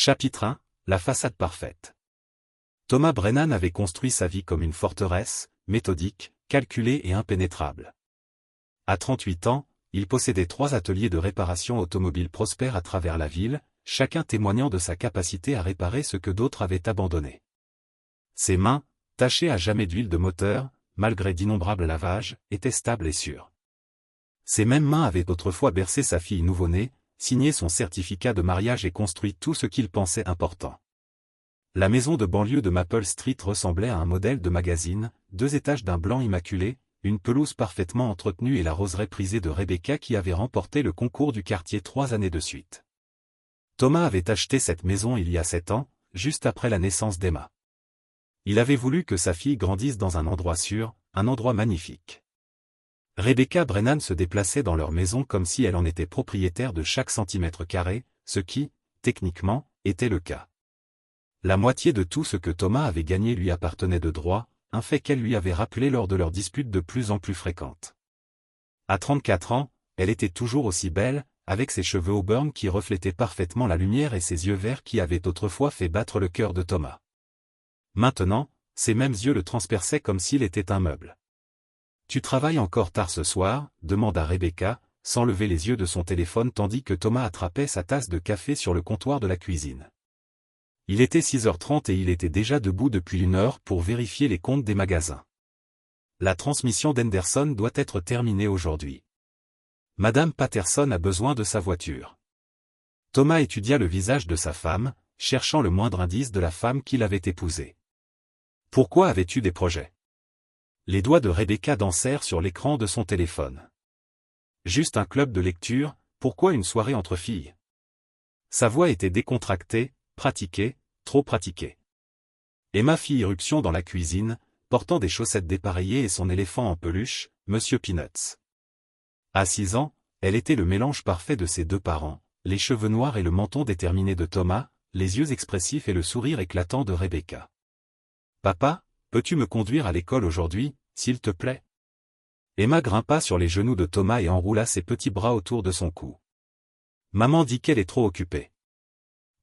Chapitre 1, la façade parfaite. Thomas Brennan avait construit sa vie comme une forteresse, méthodique, calculée et impénétrable. À 38 ans, il possédait 3 ateliers de réparation automobile prospères à travers la ville, chacun témoignant de sa capacité à réparer ce que d'autres avaient abandonné. Ses mains, tachées à jamais d'huile de moteur, malgré d'innombrables lavages, étaient stables et sûres. Ces mêmes mains avaient autrefois bercé sa fille nouveau-née, signé son certificat de mariage et construit tout ce qu'il pensait important. La maison de banlieue de Maple Street ressemblait à un modèle de magazine, 2 étages d'un blanc immaculé, une pelouse parfaitement entretenue et la roseraie prisée de Rebecca qui avait remporté le concours du quartier 3 années de suite. Thomas avait acheté cette maison il y a 7 ans, juste après la naissance d'Emma. Il avait voulu que sa fille grandisse dans un endroit sûr, un endroit magnifique. Rebecca Brennan se déplaçait dans leur maison comme si elle en était propriétaire de chaque centimètre carré, ce qui, techniquement, était le cas. La moitié de tout ce que Thomas avait gagné lui appartenait de droit, un fait qu'elle lui avait rappelé lors de leurs disputes de plus en plus fréquentes. À 34 ans, elle était toujours aussi belle, avec ses cheveux auburn qui reflétaient parfaitement la lumière et ses yeux verts qui avaient autrefois fait battre le cœur de Thomas. Maintenant, ces mêmes yeux le transperçaient comme s'il était un meuble. « Tu travailles encore tard ce soir ?» demanda Rebecca, sans lever les yeux de son téléphone tandis que Thomas attrapait sa tasse de café sur le comptoir de la cuisine. Il était 6h30 et il était déjà debout depuis 1 heure pour vérifier les comptes des magasins. La transmission d'Henderson doit être terminée aujourd'hui. Madame Patterson a besoin de sa voiture. Thomas étudia le visage de sa femme, cherchant le moindre indice de la femme qu'il avait épousée. « Pourquoi avais-tu des projets ?» Les doigts de Rebecca dansèrent sur l'écran de son téléphone. Juste un club de lecture, pourquoi une soirée entre filles? Sa voix était décontractée, pratiquée, trop pratiquée. Emma fit irruption dans la cuisine, portant des chaussettes dépareillées et son éléphant en peluche, Monsieur Peanuts. À 6 ans, elle était le mélange parfait de ses 2 parents, les cheveux noirs et le menton déterminé de Thomas, les yeux expressifs et le sourire éclatant de Rebecca. « Papa, peux-tu me conduire à l'école aujourd'hui, s'il te plaît ?» Emma grimpa sur les genoux de Thomas et enroula ses petits bras autour de son cou. « Maman dit qu'elle est trop occupée. »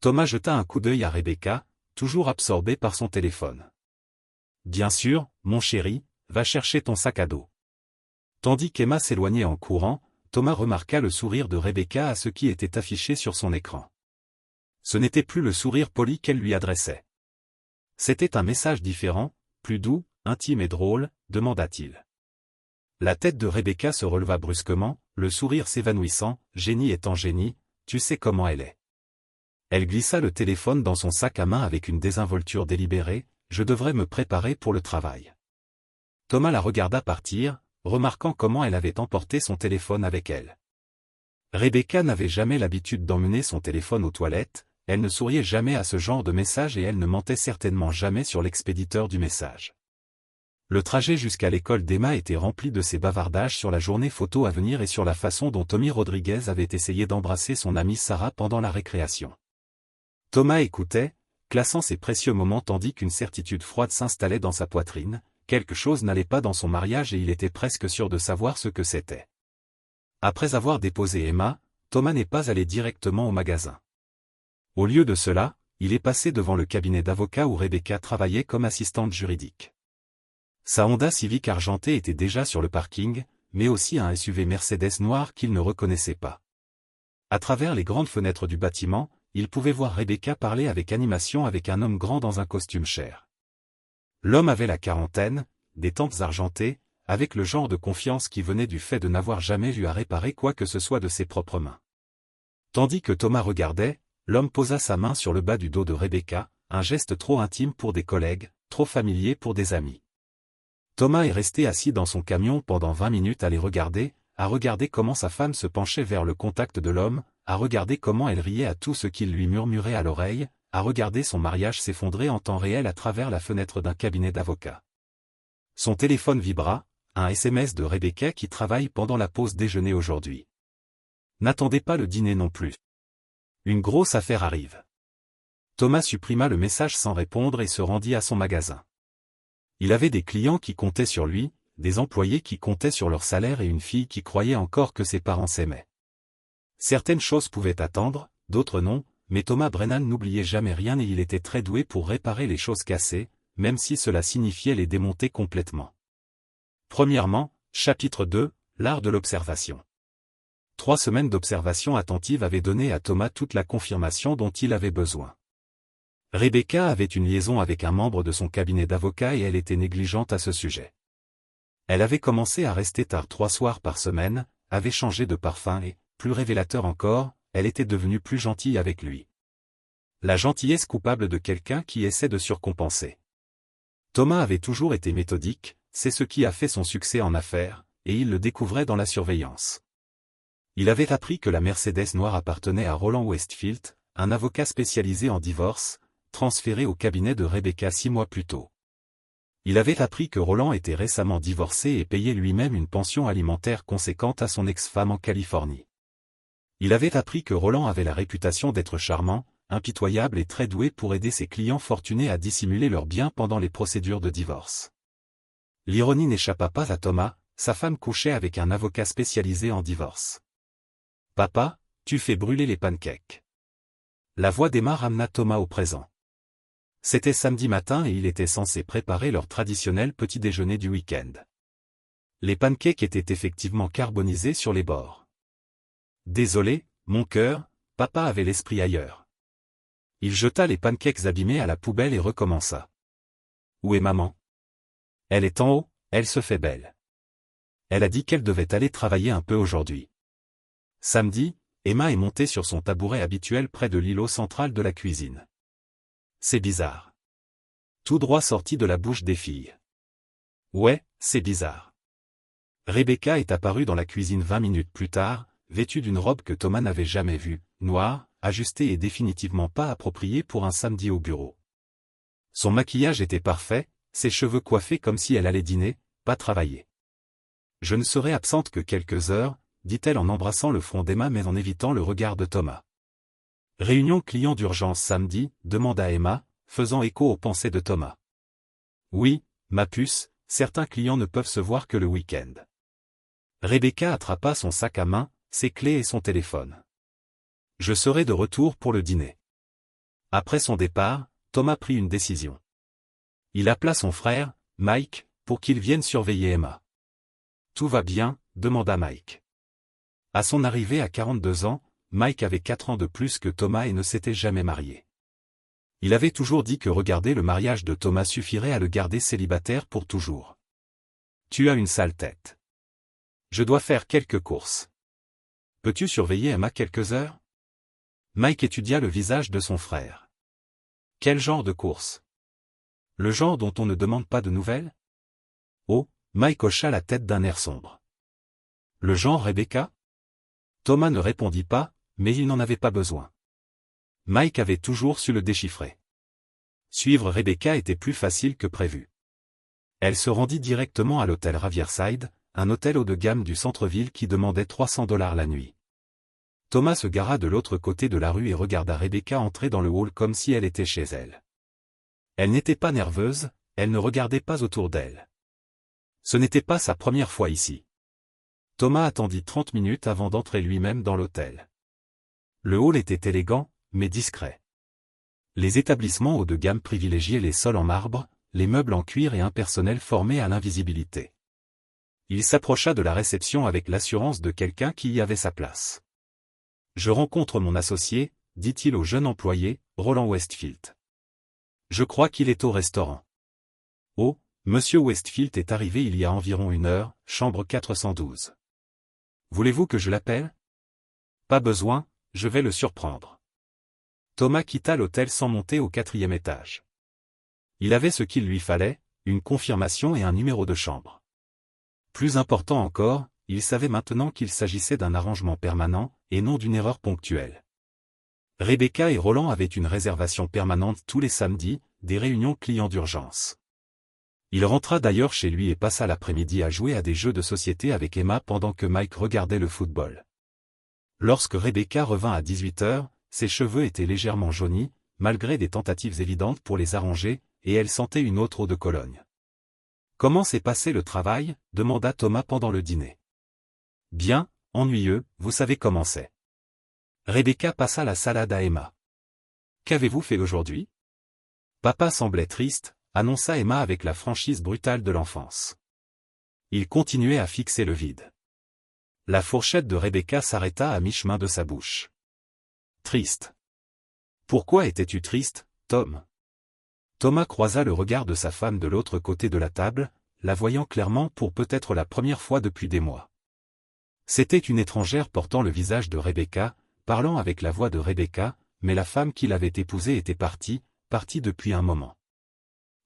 Thomas jeta un coup d'œil à Rebecca, toujours absorbée par son téléphone. « Bien sûr, mon chéri, va chercher ton sac à dos. » Tandis qu'Emma s'éloignait en courant, Thomas remarqua le sourire de Rebecca à ce qui était affiché sur son écran. Ce n'était plus le sourire poli qu'elle lui adressait. C'était un message différent, plus doux, intime et drôle, demanda-t-il. La tête de Rebecca se releva brusquement, le sourire s'évanouissant, génie étant génie, tu sais comment elle est. Elle glissa le téléphone dans son sac à main avec une désinvolture délibérée, je devrais me préparer pour le travail. Thomas la regarda partir, remarquant comment elle avait emporté son téléphone avec elle. Rebecca n'avait jamais l'habitude d'emmener son téléphone aux toilettes, elle ne souriait jamais à ce genre de message et elle ne mentait certainement jamais sur l'expéditeur du message. Le trajet jusqu'à l'école d'Emma était rempli de ses bavardages sur la journée photo à venir et sur la façon dont Tommy Rodriguez avait essayé d'embrasser son amie Sarah pendant la récréation. Thomas écoutait, classant ses précieux moments tandis qu'une certitude froide s'installait dans sa poitrine, quelque chose n'allait pas dans son mariage et il était presque sûr de savoir ce que c'était. Après avoir déposé Emma, Thomas n'est pas allé directement au magasin. Au lieu de cela, il est passé devant le cabinet d'avocat où Rebecca travaillait comme assistante juridique. Sa Honda Civic argentée était déjà sur le parking, mais aussi un SUV Mercedes noir qu'il ne reconnaissait pas. À travers les grandes fenêtres du bâtiment, il pouvait voir Rebecca parler avec animation avec un homme grand dans un costume cher. L'homme avait la quarantaine, des tempes argentées, avec le genre de confiance qui venait du fait de n'avoir jamais eu à réparer quoi que ce soit de ses propres mains. Tandis que Thomas regardait, l'homme posa sa main sur le bas du dos de Rebecca, un geste trop intime pour des collègues, trop familier pour des amis. Thomas est resté assis dans son camion pendant 20 minutes à regarder comment sa femme se penchait vers le contact de l'homme, à regarder comment elle riait à tout ce qu'il lui murmurait à l'oreille, à regarder son mariage s'effondrer en temps réel à travers la fenêtre d'un cabinet d'avocat. Son téléphone vibra, un SMS de Rebecca qui travaille pendant la pause déjeuner aujourd'hui. N'attendez pas le dîner non plus. Une grosse affaire arrive. Thomas supprima le message sans répondre et se rendit à son magasin. Il avait des clients qui comptaient sur lui, des employés qui comptaient sur leur salaire et une fille qui croyait encore que ses parents s'aimaient. Certaines choses pouvaient attendre, d'autres non, mais Thomas Brennan n'oubliait jamais rien et il était très doué pour réparer les choses cassées, même si cela signifiait les démonter complètement. Premièrement, chapitre 2, l'art de l'observation. 3 semaines d'observation attentive avaient donné à Thomas toute la confirmation dont il avait besoin. Rebecca avait une liaison avec un membre de son cabinet d'avocat et elle était négligente à ce sujet. Elle avait commencé à rester tard 3 soirs par semaine, avait changé de parfum et, plus révélateur encore, elle était devenue plus gentille avec lui. La gentillesse coupable de quelqu'un qui essaie de surcompenser. Thomas avait toujours été méthodique, c'est ce qui a fait son succès en affaires, et il le découvrait dans la surveillance. Il avait appris que la Mercedes noire appartenait à Roland Westfield, un avocat spécialisé en divorce, transféré au cabinet de Rebecca 6 mois plus tôt. Il avait appris que Roland était récemment divorcé et payait lui-même une pension alimentaire conséquente à son ex-femme en Californie. Il avait appris que Roland avait la réputation d'être charmant, impitoyable et très doué pour aider ses clients fortunés à dissimuler leurs biens pendant les procédures de divorce. L'ironie n'échappa pas à Thomas, sa femme couchait avec un avocat spécialisé en divorce. « Papa, tu fais brûler les pancakes. » La voix d'Emma ramena Thomas au présent. C'était samedi matin et il était censé préparer leur traditionnel petit déjeuner du week-end. Les pancakes étaient effectivement carbonisés sur les bords. Désolé, mon cœur, papa avait l'esprit ailleurs. Il jeta les pancakes abîmés à la poubelle et recommença. Où est maman? Elle est en haut, elle se fait belle. Elle a dit qu'elle devait aller travailler un peu aujourd'hui. Samedi, Emma est montée sur son tabouret habituel près de l'îlot central de la cuisine. C'est bizarre. Tout droit sorti de la bouche des filles. Ouais, c'est bizarre. Rebecca est apparue dans la cuisine 20 minutes plus tard, vêtue d'une robe que Thomas n'avait jamais vue, noire, ajustée et définitivement pas appropriée pour un samedi au bureau. Son maquillage était parfait, ses cheveux coiffés comme si elle allait dîner, pas travailler. Je ne serai absente que quelques heures, dit-elle en embrassant le front d'Emma mais en évitant le regard de Thomas. Réunion client d'urgence samedi, demanda Emma, faisant écho aux pensées de Thomas. Oui, ma puce, certains clients ne peuvent se voir que le week-end. Rebecca attrapa son sac à main, ses clés et son téléphone. Je serai de retour pour le dîner. Après son départ, Thomas prit une décision. Il appela son frère, Mike, pour qu'il vienne surveiller Emma. Tout va bien, demanda Mike. À son arrivée à 42 ans, Mike avait 4 ans de plus que Thomas et ne s'était jamais marié. Il avait toujours dit que regarder le mariage de Thomas suffirait à le garder célibataire pour toujours. Tu as une sale tête. Je dois faire quelques courses. Peux-tu surveiller Emma quelques heures? Mike étudia le visage de son frère. Quel genre de course? Le genre dont on ne demande pas de nouvelles? Oh, Mike hocha la tête d'un air sombre. Le genre Rebecca? Thomas ne répondit pas, mais il n'en avait pas besoin. Mike avait toujours su le déchiffrer. Suivre Rebecca était plus facile que prévu. Elle se rendit directement à l'hôtel Riverside, un hôtel haut de gamme du centre-ville qui demandait $300 la nuit. Thomas se gara de l'autre côté de la rue et regarda Rebecca entrer dans le hall comme si elle était chez elle. Elle n'était pas nerveuse, elle ne regardait pas autour d'elle. Ce n'était pas sa première fois ici. Thomas attendit 30 minutes avant d'entrer lui-même dans l'hôtel. Le hall était élégant, mais discret. Les établissements haut de gamme privilégiaient les sols en marbre, les meubles en cuir et un personnel formé à l'invisibilité. Il s'approcha de la réception avec l'assurance de quelqu'un qui y avait sa place. « Je rencontre mon associé, » dit-il au jeune employé, Roland Westfield. « Je crois qu'il est au restaurant. »« Oh, Monsieur Westfield est arrivé il y a environ 1 heure, chambre 412. »« Voulez-vous que je l'appelle ? » ?»« Pas besoin, je vais le surprendre. » Thomas quitta l'hôtel sans monter au 4e étage. Il avait ce qu'il lui fallait, une confirmation et un numéro de chambre. Plus important encore, il savait maintenant qu'il s'agissait d'un arrangement permanent, et non d'une erreur ponctuelle. Rebecca et Roland avaient une réservation permanente tous les samedis, des réunions clients d'urgence. Il rentra d'ailleurs chez lui et passa l'après-midi à jouer à des jeux de société avec Emma pendant que Mike regardait le football. Lorsque Rebecca revint à 18 h, ses cheveux étaient légèrement jaunis, malgré des tentatives évidentes pour les arranger, et elle sentait une autre eau de Cologne. « Comment s'est passé le travail ?» demanda Thomas pendant le dîner. « Bien, ennuyeux, vous savez comment c'est. » Rebecca passa la salade à Emma. Qu'avez-vous fait aujourd'hui? Papa semblait triste, annonça Emma avec la franchise brutale de l'enfance. Il continuait à fixer le vide. La fourchette de Rebecca s'arrêta à mi-chemin de sa bouche. Triste. Pourquoi étais-tu triste, Tom? Thomas croisa le regard de sa femme de l'autre côté de la table, la voyant clairement pour peut-être la première fois depuis des mois. C'était une étrangère portant le visage de Rebecca, parlant avec la voix de Rebecca, mais la femme qui l'avait épousée était partie depuis un moment.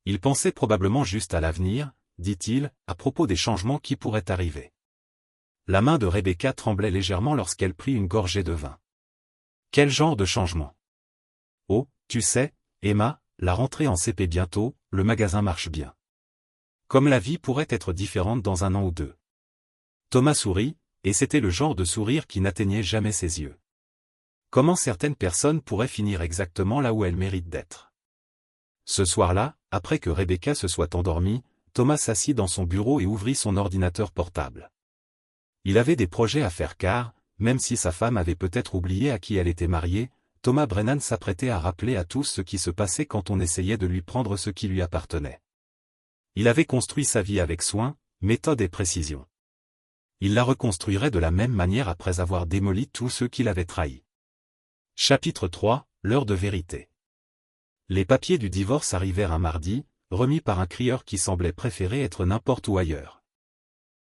Il pensait probablement juste à l'avenir, dit-il, à propos des changements qui pourraient arriver. La main de Rebecca tremblait légèrement lorsqu'elle prit une gorgée de vin. Quel genre de changement? Oh, tu sais, Emma, la rentrée en CP bientôt, le magasin marche bien. Comme la vie pourrait être différente dans un an ou deux. Thomas sourit, et c'était le genre de sourire qui n'atteignait jamais ses yeux. Comment certaines personnes pourraient finir exactement là où elles méritent d'être? Ce soir-là, après que Rebecca se soit endormie, Thomas s'assit dans son bureau et ouvrit son ordinateur portable. Il avait des projets à faire car, même si sa femme avait peut-être oublié à qui elle était mariée, Thomas Brennan s'apprêtait à rappeler à tous ce qui se passait quand on essayait de lui prendre ce qui lui appartenait. Il avait construit sa vie avec soin, méthode et précision. Il la reconstruirait de la même manière après avoir démoli tous ceux qui l'avaient trahi. Chapitre 3, l'heure de vérité. Les papiers du divorce arrivèrent un mardi, remis par un crieur qui semblait préférer être n'importe où ailleurs.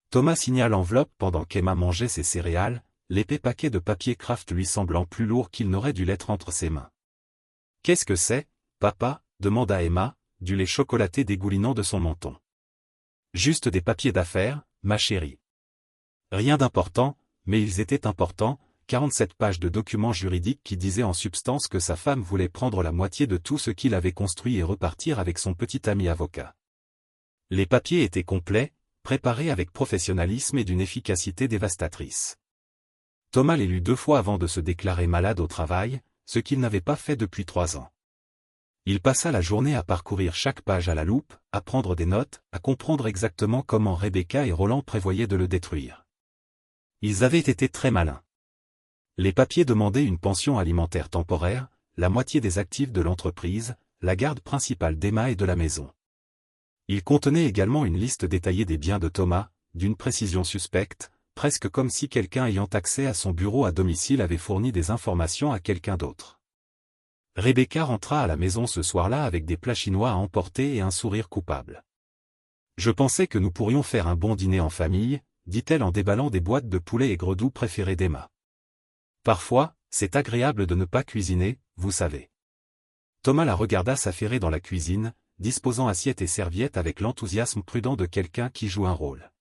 Thomas signa l'enveloppe pendant qu'Emma mangeait ses céréales, l'épais paquet de papier Kraft lui semblant plus lourd qu'il n'aurait dû l'être entre ses mains. « Qu'est-ce que c'est, papa » demanda Emma, du lait chocolaté dégoulinant de son menton. « Juste des papiers d'affaires, ma chérie. » Rien d'important, mais ils étaient importants, 47 pages de documents juridiques qui disaient en substance que sa femme voulait prendre la moitié de tout ce qu'il avait construit et repartir avec son petit ami avocat. Les papiers étaient complets, préparés avec professionnalisme et d'une efficacité dévastatrice. Thomas les lut 2 fois avant de se déclarer malade au travail, ce qu'il n'avait pas fait depuis 3 ans. Il passa la journée à parcourir chaque page à la loupe, à prendre des notes, à comprendre exactement comment Rebecca et Roland prévoyaient de le détruire. Ils avaient été très malins. Les papiers demandaient une pension alimentaire temporaire, la moitié des actifs de l'entreprise, la garde principale d'Emma et de la maison. Ils contenaient également une liste détaillée des biens de Thomas, d'une précision suspecte, presque comme si quelqu'un ayant accès à son bureau à domicile avait fourni des informations à quelqu'un d'autre. Rebecca rentra à la maison ce soir-là avec des plats chinois à emporter et un sourire coupable. « Je pensais que nous pourrions faire un bon dîner en famille, » dit-elle en déballant des boîtes de poulet et gredou préférées d'Emma. Parfois, c'est agréable de ne pas cuisiner, vous savez. Thomas la regarda s'affairer dans la cuisine, disposant assiette et serviette avec l'enthousiasme prudent de quelqu'un qui joue un rôle.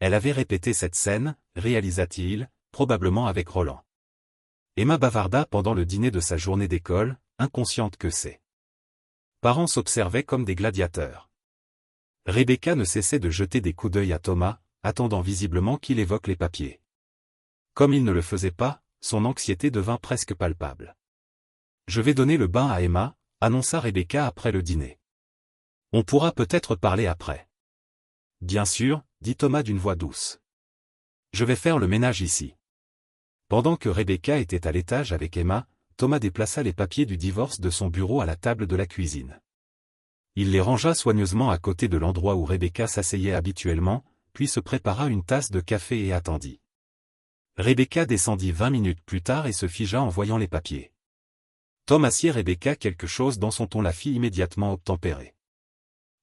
Elle avait répété cette scène, réalisa-t-il, probablement avec Roland. Emma bavarda pendant le dîner de sa journée d'école, inconsciente que ses parents s'observaient comme des gladiateurs. Rebecca ne cessait de jeter des coups d'œil à Thomas, attendant visiblement qu'il évoque les papiers. Comme il ne le faisait pas, son anxiété devint presque palpable. « Je vais donner le bain à Emma », annonça Rebecca après le dîner. « On pourra peut-être parler après. »« Bien sûr », dit Thomas d'une voix douce. « Je vais faire le ménage ici. » Pendant que Rebecca était à l'étage avec Emma, Thomas déplaça les papiers du divorce de son bureau à la table de la cuisine. Il les rangea soigneusement à côté de l'endroit où Rebecca s'asseyait habituellement, puis se prépara une tasse de café et attendit. Rebecca descendit 20 minutes plus tard et se figea en voyant les papiers. Tom assied Rebecca quelque chose dans son ton la fit immédiatement obtempérer.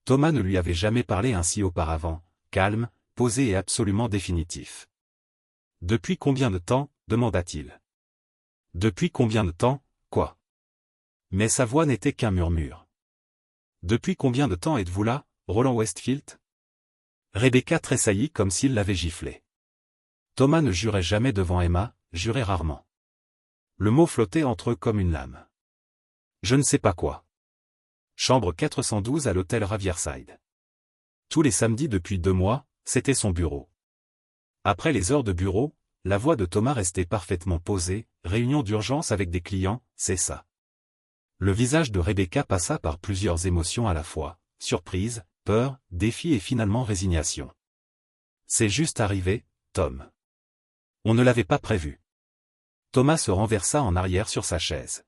Thomas ne lui avait jamais parlé ainsi auparavant, calme, posé et absolument définitif. « Depuis combien de temps » demanda-t-il. « Depuis combien de temps, quoi » Mais sa voix n'était qu'un murmure. « Depuis combien de temps êtes-vous là, Roland Westfield » Rebecca tressaillit comme s'il l'avait giflé. Thomas ne jurait jamais devant Emma, jurait rarement. Le mot flottait entre eux comme une lame. Je ne sais pas quoi. Chambre 412 à l'hôtel Riverside. Tous les samedis depuis 2 mois, c'était son bureau. Après les heures de bureau, la voix de Thomas restait parfaitement posée, réunion d'urgence avec des clients, c'est ça. Le visage de Rebecca passa par plusieurs émotions à la fois, surprise, peur, défi et finalement résignation. C'est juste arrivé, Tom. On ne l'avait pas prévu. Thomas se renversa en arrière sur sa chaise.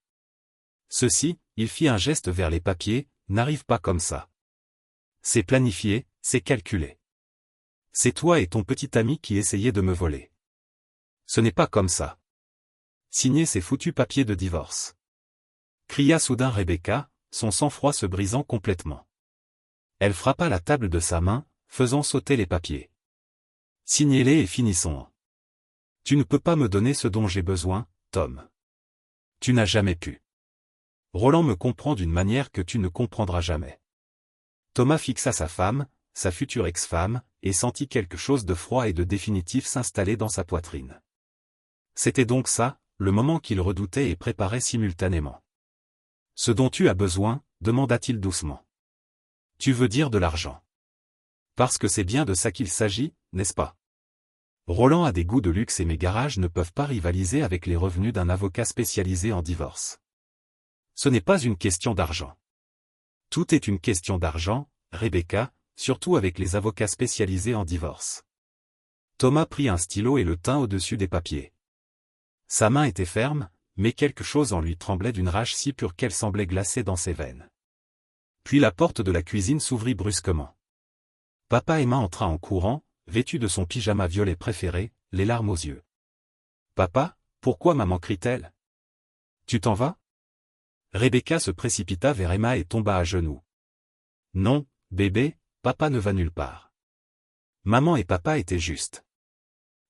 Ceci, il fit un geste vers les papiers, n'arrive pas comme ça. C'est planifié, c'est calculé. C'est toi et ton petit ami qui essayez de me voler. Ce n'est pas comme ça. Signez ces foutus papiers de divorce. Cria soudain Rebecca, son sang-froid se brisant complètement. Elle frappa la table de sa main, faisant sauter les papiers. Signez-les et finissons. Tu ne peux pas me donner ce dont j'ai besoin, Tom. Tu n'as jamais pu. Roland me comprend d'une manière que tu ne comprendras jamais. Thomas fixa sa femme, sa future ex-femme, et sentit quelque chose de froid et de définitif s'installer dans sa poitrine. C'était donc ça, le moment qu'il redoutait et préparait simultanément. Ce dont tu as besoin, demanda-t-il doucement. Tu veux dire de l'argent. Parce que c'est bien de ça qu'il s'agit, n'est-ce pas? Roland a des goûts de luxe et mes garages ne peuvent pas rivaliser avec les revenus d'un avocat spécialisé en divorce. Ce n'est pas une question d'argent. Tout est une question d'argent, Rebecca, surtout avec les avocats spécialisés en divorce. Thomas prit un stylo et le tint au-dessus des papiers. Sa main était ferme, mais quelque chose en lui tremblait d'une rage si pure qu'elle semblait glacée dans ses veines. Puis la porte de la cuisine s'ouvrit brusquement. Papa Emma entra en courant, vêtu de son pyjama violet préféré, les larmes aux yeux. « Papa, pourquoi maman crie-t-elle? Tu t'en vas ?» Rebecca se précipita vers Emma et tomba à genoux. « Non, bébé, papa ne va nulle part. Maman et papa étaient justes.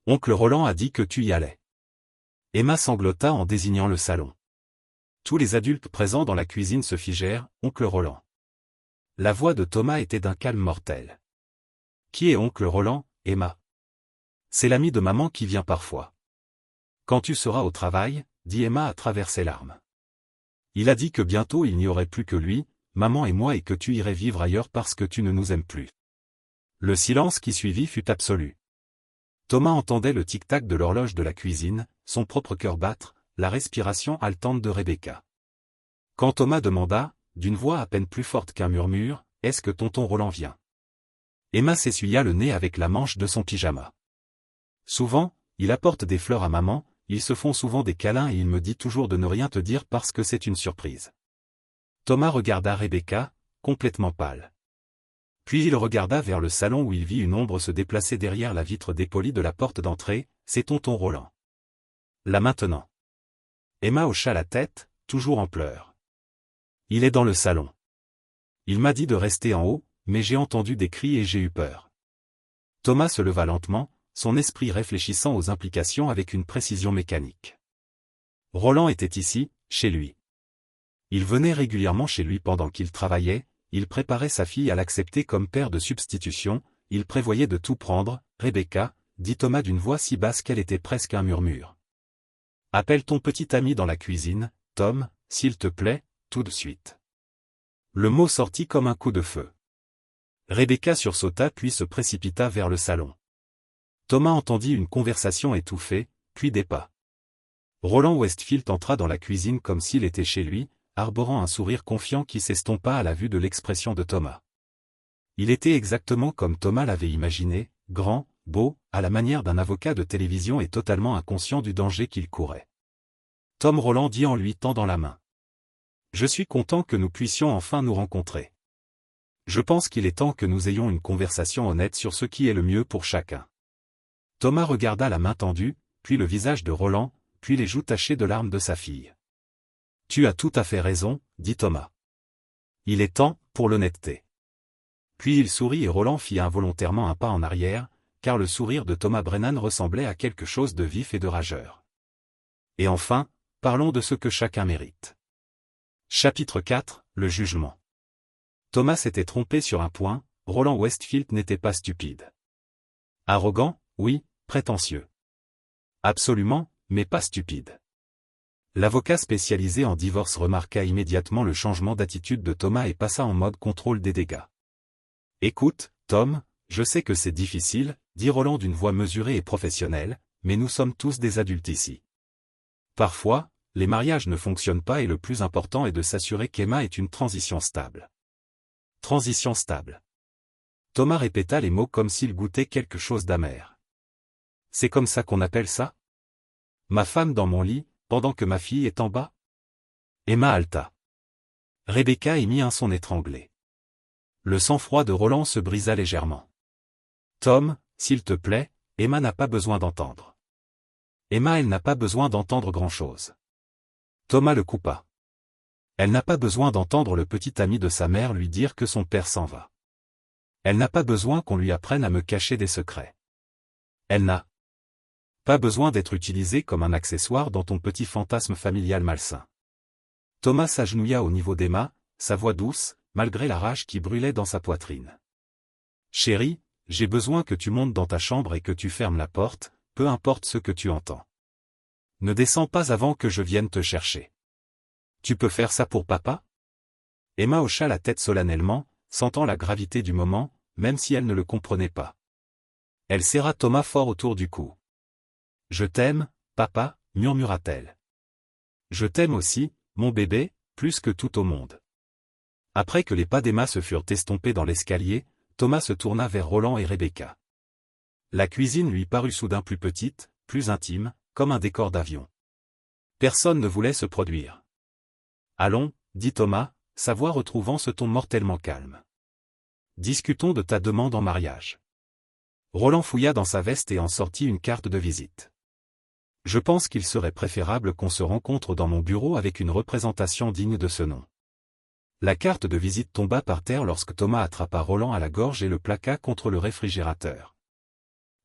Oncle Roland a dit que tu y allais. » Emma sanglota en désignant le salon. Tous les adultes présents dans la cuisine se figèrent, oncle Roland. La voix de Thomas était d'un calme mortel. « Qui est oncle Roland, Emma? » C'est l'ami de maman qui vient parfois. Quand tu seras au travail, dit Emma à travers ses larmes. Il a dit que bientôt il n'y aurait plus que lui, maman et moi et que tu irais vivre ailleurs parce que tu ne nous aimes plus. Le silence qui suivit fut absolu. Thomas entendait le tic-tac de l'horloge de la cuisine, son propre cœur battre, la respiration haletante de Rebecca. Quand Thomas demanda, d'une voix à peine plus forte qu'un murmure, « Est-ce que tonton Roland vient ?» Emma s'essuya le nez avec la manche de son pyjama. Souvent, il apporte des fleurs à maman, ils se font souvent des câlins et il me dit toujours de ne rien te dire parce que c'est une surprise. Thomas regarda Rebecca, complètement pâle. Puis il regarda vers le salon où il vit une ombre se déplacer derrière la vitre dépolie de la porte d'entrée, c'est tonton Roland. Là maintenant. Emma hocha la tête, toujours en pleurs. Il est dans le salon. Il m'a dit de rester en haut, mais j'ai entendu des cris et j'ai eu peur. Thomas se leva lentement, son esprit réfléchissant aux implications avec une précision mécanique. Roland était ici, chez lui. Il venait régulièrement chez lui pendant qu'il travaillait, il préparait sa fille à l'accepter comme père de substitution, il prévoyait de tout prendre, Rebecca, dit Thomas d'une voix si basse qu'elle était presque un murmure. Appelle ton petit ami dans la cuisine, Tom, s'il te plaît, tout de suite. Le mot sortit comme un coup de feu. Rebecca sursauta puis se précipita vers le salon. Thomas entendit une conversation étouffée, puis des pas. Roland Westfield entra dans la cuisine comme s'il était chez lui, arborant un sourire confiant qui s'estompa à la vue de l'expression de Thomas. Il était exactement comme Thomas l'avait imaginé, grand, beau, à la manière d'un avocat de télévision et totalement inconscient du danger qu'il courait. Tom Roland dit en lui tendant la main. « Je suis content que nous puissions enfin nous rencontrer. Je pense qu'il est temps que nous ayons une conversation honnête sur ce qui est le mieux pour chacun. » Thomas regarda la main tendue, puis le visage de Roland, puis les joues tachées de larmes de sa fille. « Tu as tout à fait raison, dit Thomas. Il est temps, pour l'honnêteté. » Puis il sourit et Roland fit involontairement un pas en arrière, car le sourire de Thomas Brennan ressemblait à quelque chose de vif et de rageur. Et enfin, parlons de ce que chacun mérite. Chapitre 4, le jugement. Thomas s'était trompé sur un point, Roland Westfield n'était pas stupide. Arrogant, oui, prétentieux. Absolument, mais pas stupide. L'avocat spécialisé en divorce remarqua immédiatement le changement d'attitude de Thomas et passa en mode contrôle des dégâts. « Écoute, Tom, je sais que c'est difficile, dit Roland d'une voix mesurée et professionnelle, mais nous sommes tous des adultes ici. Parfois, les mariages ne fonctionnent pas et le plus important est de s'assurer qu'Emma ait une transition stable. » Transition stable. Thomas répéta les mots comme s'il goûtait quelque chose d'amer. « C'est comme ça qu'on appelle ça? Ma femme dans mon lit, pendant que ma fille est en bas? » Emma halta. Rebecca émit un son étranglé. Le sang-froid de Roland se brisa légèrement. Tom, s'il te plaît, Emma n'a pas besoin d'entendre. Emma, elle n'a pas besoin d'entendre grand-chose. Thomas le coupa. Elle n'a pas besoin d'entendre le petit ami de sa mère lui dire que son père s'en va. Elle n'a pas besoin qu'on lui apprenne à me cacher des secrets. Elle n'a pas besoin d'être utilisée comme un accessoire dans ton petit fantasme familial malsain. Thomas s'agenouilla au niveau d'Emma, sa voix douce, malgré la rage qui brûlait dans sa poitrine. Chérie, j'ai besoin que tu montes dans ta chambre et que tu fermes la porte, peu importe ce que tu entends. Ne descends pas avant que je vienne te chercher. Tu peux faire ça pour papa? Emma hocha la tête solennellement, sentant la gravité du moment, même si elle ne le comprenait pas. Elle serra Thomas fort autour du cou. Je t'aime, papa, murmura-t-elle. Je t'aime aussi, mon bébé, plus que tout au monde. Après que les pas d'Emma se furent estompés dans l'escalier, Thomas se tourna vers Roland et Rebecca. La cuisine lui parut soudain plus petite, plus intime, comme un décor d'avion. Personne ne voulait se produire. Allons, dit Thomas, sa voix retrouvant ce ton mortellement calme. Discutons de ta demande en mariage. Roland fouilla dans sa veste et en sortit une carte de visite. Je pense qu'il serait préférable qu'on se rencontre dans mon bureau avec une représentation digne de ce nom. La carte de visite tomba par terre lorsque Thomas attrapa Roland à la gorge et le plaqua contre le réfrigérateur.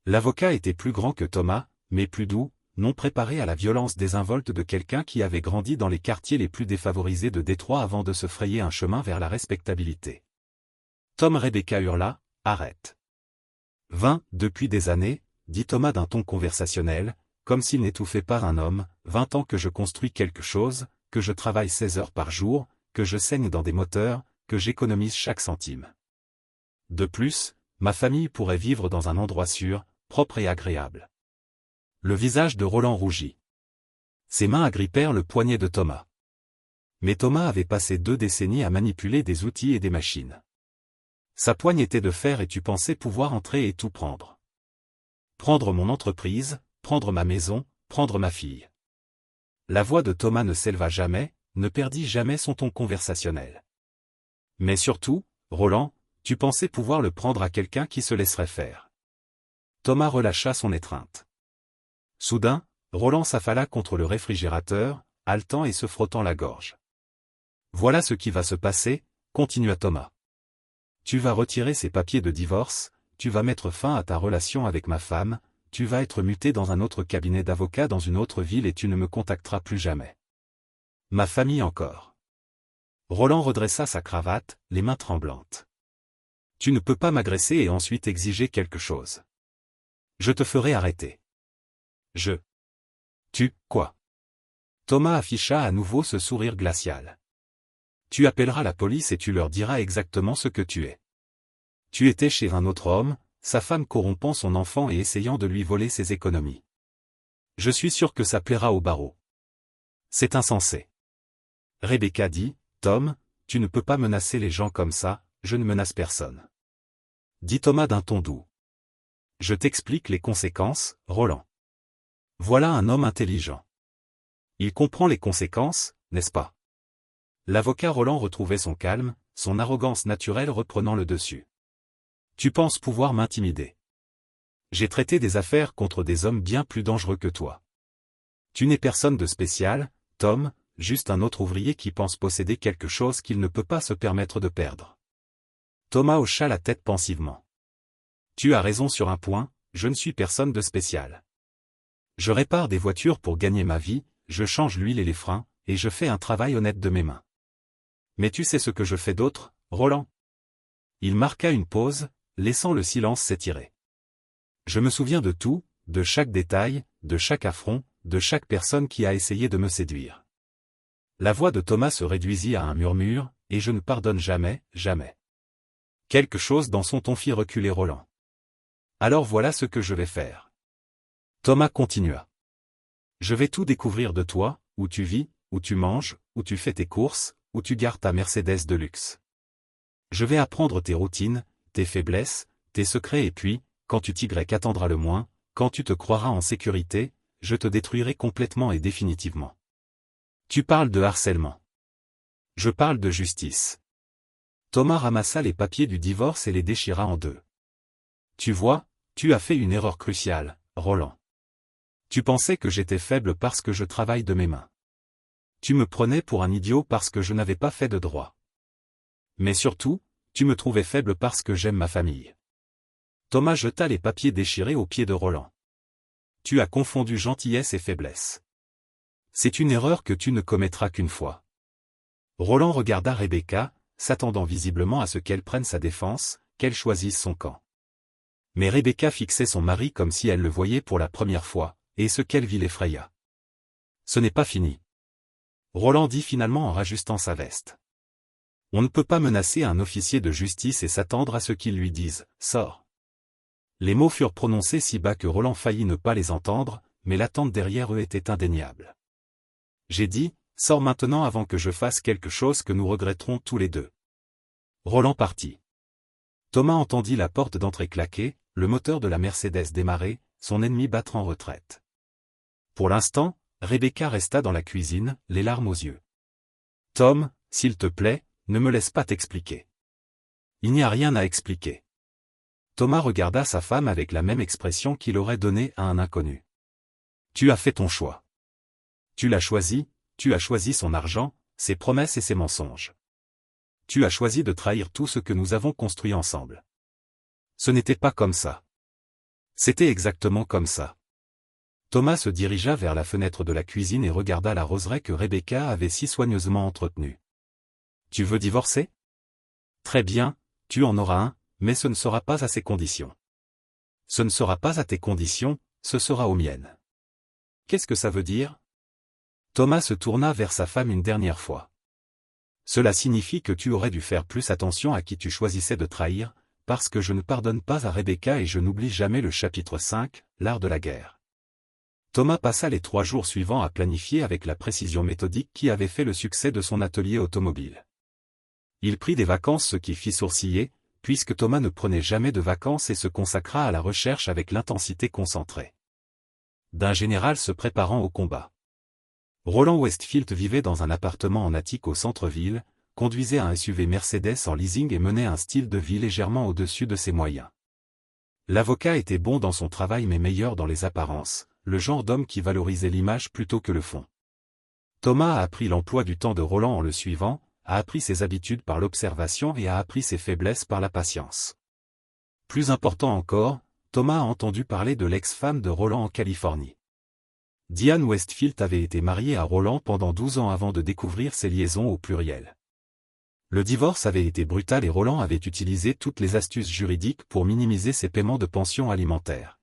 L'avocat était plus grand que Thomas, mais plus doux, non préparé à la violence désinvolte de quelqu'un qui avait grandi dans les quartiers les plus défavorisés de Détroit avant de se frayer un chemin vers la respectabilité. Tom Rebecca hurla, arrête. 20, depuis des années, dit Thomas d'un ton conversationnel, comme s'il n'étouffait pas un homme, 20 ans que je construis quelque chose, que je travaille 16 heures par jour, que je saigne dans des moteurs, que j'économise chaque centime. De plus, ma famille pourrait vivre dans un endroit sûr, propre et agréable. Le visage de Roland rougit. Ses mains agrippèrent le poignet de Thomas. Mais Thomas avait passé 2 décennies à manipuler des outils et des machines. Sa poigne était de fer et tu pensais pouvoir entrer et tout prendre. Prendre mon entreprise, prendre ma maison, prendre ma fille. La voix de Thomas ne s'éleva jamais, ne perdit jamais son ton conversationnel. Mais surtout, Roland, tu pensais pouvoir le prendre à quelqu'un qui se laisserait faire. Thomas relâcha son étreinte. Soudain, Roland s'affala contre le réfrigérateur, haletant et se frottant la gorge. Voilà ce qui va se passer, continua Thomas. Tu vas retirer ces papiers de divorce, tu vas mettre fin à ta relation avec ma femme, tu vas être muté dans un autre cabinet d'avocat dans une autre ville et tu ne me contacteras plus jamais. Ma famille encore. Roland redressa sa cravate, les mains tremblantes. Tu ne peux pas m'agresser et ensuite exiger quelque chose. Je te ferai arrêter. Quoi? Thomas afficha à nouveau ce sourire glacial. Tu appelleras la police et tu leur diras exactement ce que tu es. Tu étais chez un autre homme, sa femme corrompant son enfant et essayant de lui voler ses économies. Je suis sûr que ça plaira au barreau. C'est insensé. Rebecca dit, Tom, tu ne peux pas menacer les gens comme ça, je ne menace personne. Dit Thomas d'un ton doux. Je t'explique les conséquences, Roland. Voilà un homme intelligent. Il comprend les conséquences, n'est-ce pas? L'avocat Roland retrouvait son calme, son arrogance naturelle reprenant le dessus. Tu penses pouvoir m'intimider. J'ai traité des affaires contre des hommes bien plus dangereux que toi. Tu n'es personne de spécial, Tom, juste un autre ouvrier qui pense posséder quelque chose qu'il ne peut pas se permettre de perdre. Thomas hocha la tête pensivement. Tu as raison sur un point, je ne suis personne de spécial. Je répare des voitures pour gagner ma vie, je change l'huile et les freins, et je fais un travail honnête de mes mains. Mais tu sais ce que je fais d'autre, Roland? Il marqua une pause, laissant le silence s'étirer. Je me souviens de tout, de chaque détail, de chaque affront, de chaque personne qui a essayé de me séduire. La voix de Thomas se réduisit à un murmure, et je ne pardonne jamais, jamais. Quelque chose dans son ton fit reculer Roland. Alors voilà ce que je vais faire. Thomas continua. Je vais tout découvrir de toi, où tu vis, où tu manges, où tu fais tes courses, où tu gardes ta Mercedes de luxe. Je vais apprendre tes routines, tes faiblesses, tes secrets et puis, quand tu t'attendras le moins, quand tu te croiras en sécurité, je te détruirai complètement et définitivement. Tu parles de harcèlement. Je parle de justice. Thomas ramassa les papiers du divorce et les déchira en deux. Tu vois, tu as fait une erreur cruciale, Roland. Tu pensais que j'étais faible parce que je travaille de mes mains. Tu me prenais pour un idiot parce que je n'avais pas fait de droit. Mais surtout, tu me trouvais faible parce que j'aime ma famille. Thomas jeta les papiers déchirés aux pieds de Roland. Tu as confondu gentillesse et faiblesse. C'est une erreur que tu ne commettras qu'une fois. Roland regarda Rebecca, s'attendant visiblement à ce qu'elle prenne sa défense, qu'elle choisisse son camp. Mais Rebecca fixait son mari comme si elle le voyait pour la première fois, et ce qu'elle vit l'effraya. Ce n'est pas fini. Roland dit finalement en rajustant sa veste. On ne peut pas menacer un officier de justice et s'attendre à ce qu'il lui dise « Sors ». Les mots furent prononcés si bas que Roland faillit ne pas les entendre, mais l'attente derrière eux était indéniable. J'ai dit « Sors maintenant avant que je fasse quelque chose que nous regretterons tous les deux ». Roland partit. Thomas entendit la porte d'entrée claquer, le moteur de la Mercedes démarrer, son ennemi battre en retraite. Pour l'instant, Rebecca resta dans la cuisine, les larmes aux yeux. « Tom, s'il te plaît, ne me laisse pas t'expliquer. » « Il n'y a rien à expliquer. » Thomas regarda sa femme avec la même expression qu'il aurait donnée à un inconnu. « Tu as fait ton choix. Tu as choisi son argent, ses promesses et ses mensonges. Tu as choisi de trahir tout ce que nous avons construit ensemble. Ce n'était pas comme ça. C'était exactement comme ça. » Thomas se dirigea vers la fenêtre de la cuisine et regarda la roseraie que Rebecca avait si soigneusement entretenue. « Tu veux divorcer? Très bien, tu en auras un, mais ce ne sera pas à ces conditions. Ce ne sera pas à tes conditions, ce sera aux miennes. » Qu'est-ce que ça veut dire? Thomas se tourna vers sa femme une dernière fois. Cela signifie que tu aurais dû faire plus attention à qui tu choisissais de trahir, parce que je ne pardonne pas à Rebecca et je n'oublie jamais le chapitre 5, l'art de la guerre. Thomas passa les 3 jours suivants à planifier avec la précision méthodique qui avait fait le succès de son atelier automobile. Il prit des vacances, ce qui fit sourciller, puisque Thomas ne prenait jamais de vacances et se consacra à la recherche avec l'intensité concentrée d'un général se préparant au combat. Roland Westfield vivait dans un appartement en attique au centre-ville, conduisait un SUV Mercedes en leasing et menait un style de vie légèrement au-dessus de ses moyens. L'avocat était bon dans son travail mais meilleur dans les apparences, le genre d'homme qui valorisait l'image plutôt que le fond. Thomas a appris l'emploi du temps de Roland en le suivant, a appris ses habitudes par l'observation et a appris ses faiblesses par la patience. Plus important encore, Thomas a entendu parler de l'ex-femme de Roland en Californie. Diane Westfield avait été mariée à Roland pendant 12 ans avant de découvrir ses liaisons au pluriel. Le divorce avait été brutal et Roland avait utilisé toutes les astuces juridiques pour minimiser ses paiements de pension alimentaire.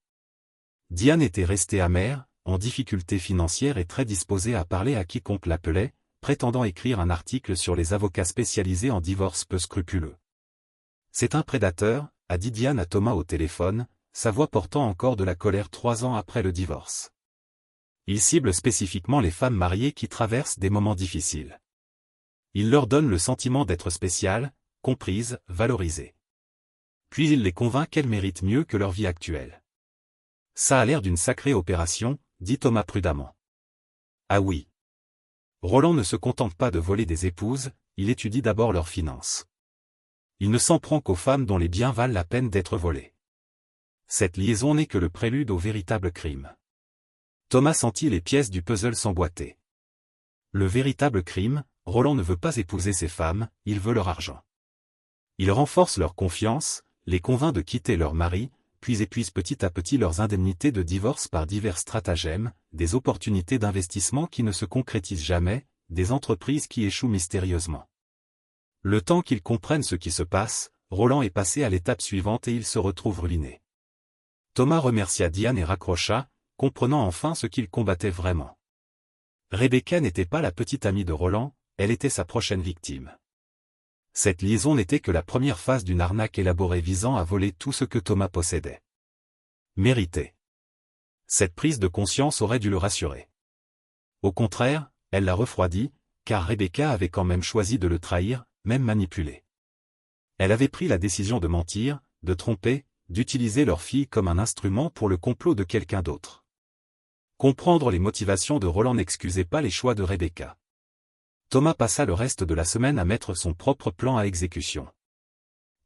Diane était restée amère, en difficulté financière et très disposée à parler à quiconque l'appelait, prétendant écrire un article sur les avocats spécialisés en divorce peu scrupuleux. « C'est un prédateur », a dit Diane à Thomas au téléphone, sa voix portant encore de la colère 3 ans après le divorce. Il cible spécifiquement les femmes mariées qui traversent des moments difficiles. Il leur donne le sentiment d'être spéciales, comprises, valorisées. Puis il les convainc qu'elles méritent mieux que leur vie actuelle. Ça a l'air d'une sacrée opération, dit Thomas prudemment. Ah oui. Roland ne se contente pas de voler des épouses, il étudie d'abord leurs finances. Il ne s'en prend qu'aux femmes dont les biens valent la peine d'être volés. Cette liaison n'est que le prélude au véritable crime. Thomas sentit les pièces du puzzle s'emboîter. Le véritable crime, Roland ne veut pas épouser ces femmes, il veut leur argent. Il renforce leur confiance, les convainc de quitter leur mari, puis épuise petit à petit leurs indemnités de divorce par divers stratagèmes, des opportunités d'investissement qui ne se concrétisent jamais, des entreprises qui échouent mystérieusement. Le temps qu'ils comprennent ce qui se passe, Roland est passé à l'étape suivante et il se retrouve ruiné. Thomas remercia Diane et raccrocha, comprenant enfin ce qu'il combattait vraiment. Rebecca n'était pas la petite amie de Roland, elle était sa prochaine victime. Cette liaison n'était que la première phase d'une arnaque élaborée visant à voler tout ce que Thomas possédait. Mérité. Cette prise de conscience aurait dû le rassurer. Au contraire, elle l'a refroidi, car Rebecca avait quand même choisi de le trahir, même manipulé. Elle avait pris la décision de mentir, de tromper, d'utiliser leur fille comme un instrument pour le complot de quelqu'un d'autre. Comprendre les motivations de Roland n'excusait pas les choix de Rebecca. Thomas passa le reste de la semaine à mettre son propre plan à exécution.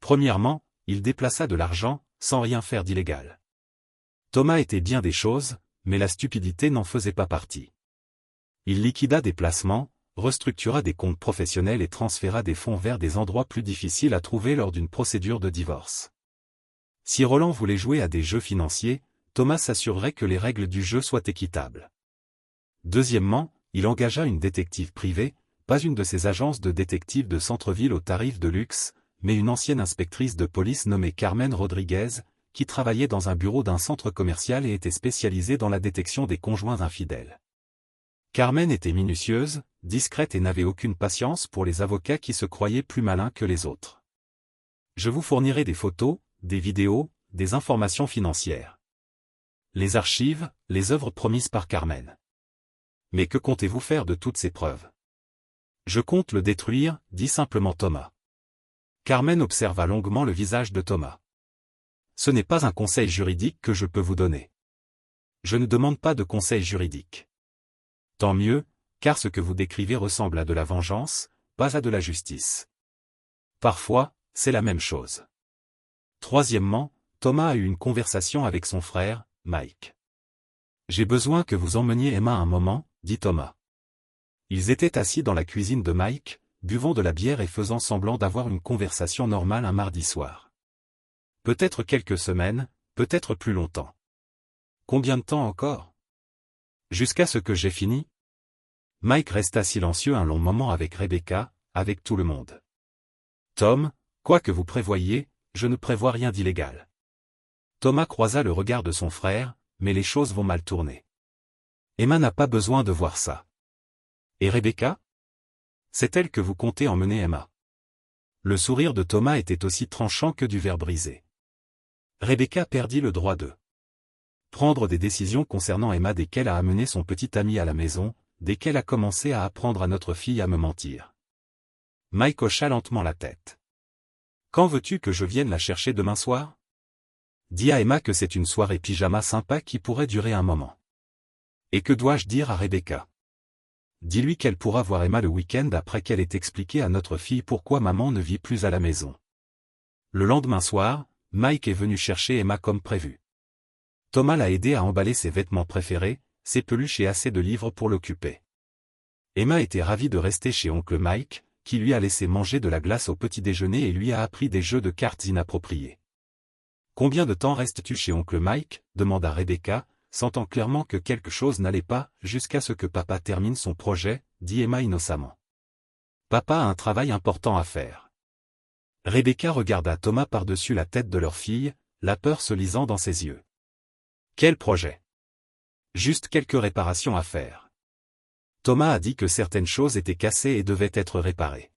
Premièrement, il déplaça de l'argent, sans rien faire d'illégal. Thomas était bien des choses, mais la stupidité n'en faisait pas partie. Il liquida des placements, restructura des comptes professionnels et transféra des fonds vers des endroits plus difficiles à trouver lors d'une procédure de divorce. Si Roland voulait jouer à des jeux financiers, Thomas s'assurerait que les règles du jeu soient équitables. Deuxièmement, il engagea une détective privée, pas une de ces agences de détectives de centre-ville aux tarifs de luxe, mais une ancienne inspectrice de police nommée Carmen Rodriguez, qui travaillait dans un bureau d'un centre commercial et était spécialisée dans la détection des conjoints infidèles. Carmen était minutieuse, discrète et n'avait aucune patience pour les avocats qui se croyaient plus malins que les autres. Je vous fournirai des photos, des vidéos, des informations financières. Les archives, les œuvres promises par Carmen. Mais que comptez-vous faire de toutes ces preuves? Je compte le détruire, dit simplement Thomas. Carmen observa longuement le visage de Thomas. Ce n'est pas un conseil juridique que je peux vous donner. Je ne demande pas de conseil juridique. Tant mieux, car ce que vous décrivez ressemble à de la vengeance, pas à de la justice. Parfois, c'est la même chose. Troisièmement, Thomas a eu une conversation avec son frère, Mike. J'ai besoin que vous emmeniez Emma un moment, dit Thomas. Ils étaient assis dans la cuisine de Mike, buvant de la bière et faisant semblant d'avoir une conversation normale un mardi soir. Peut-être quelques semaines, peut-être plus longtemps. Combien de temps encore? Jusqu'à ce que j'ai fini? Mike resta silencieux un long moment avec Rebecca, avec tout le monde. Tom, quoi que vous prévoyiez, je ne prévois rien d'illégal. Thomas croisa le regard de son frère, mais les choses vont mal tourner. Emma n'a pas besoin de voir ça. Et Rebecca? C'est elle que vous comptez emmener Emma. Le sourire de Thomas était aussi tranchant que du verre brisé. Rebecca perdit le droit de prendre des décisions concernant Emma dès qu'elle a amené son petit ami à la maison, dès qu'elle a commencé à apprendre à notre fille à me mentir. Mike hocha lentement la tête. Quand veux-tu que je vienne la chercher demain soir? Dis à Emma que c'est une soirée pyjama sympa qui pourrait durer un moment. Et que dois-je dire à Rebecca? Dis-lui qu'elle pourra voir Emma le week-end après qu'elle ait expliqué à notre fille pourquoi maman ne vit plus à la maison. Le lendemain soir, Mike est venu chercher Emma comme prévu. Thomas l'a aidé à emballer ses vêtements préférés, ses peluches et assez de livres pour l'occuper. Emma était ravie de rester chez oncle Mike, qui lui a laissé manger de la glace au petit déjeuner et lui a appris des jeux de cartes inappropriés. « Combien de temps restes-tu chez oncle Mike » demanda Rebecca, sentant clairement que quelque chose n'allait pas, jusqu'à ce que papa termine son projet, dit Emma innocemment. Papa a un travail important à faire. Rebecca regarda Thomas par-dessus la tête de leur fille, la peur se lisant dans ses yeux. Quel projet? Juste quelques réparations à faire. Thomas a dit que certaines choses étaient cassées et devaient être réparées.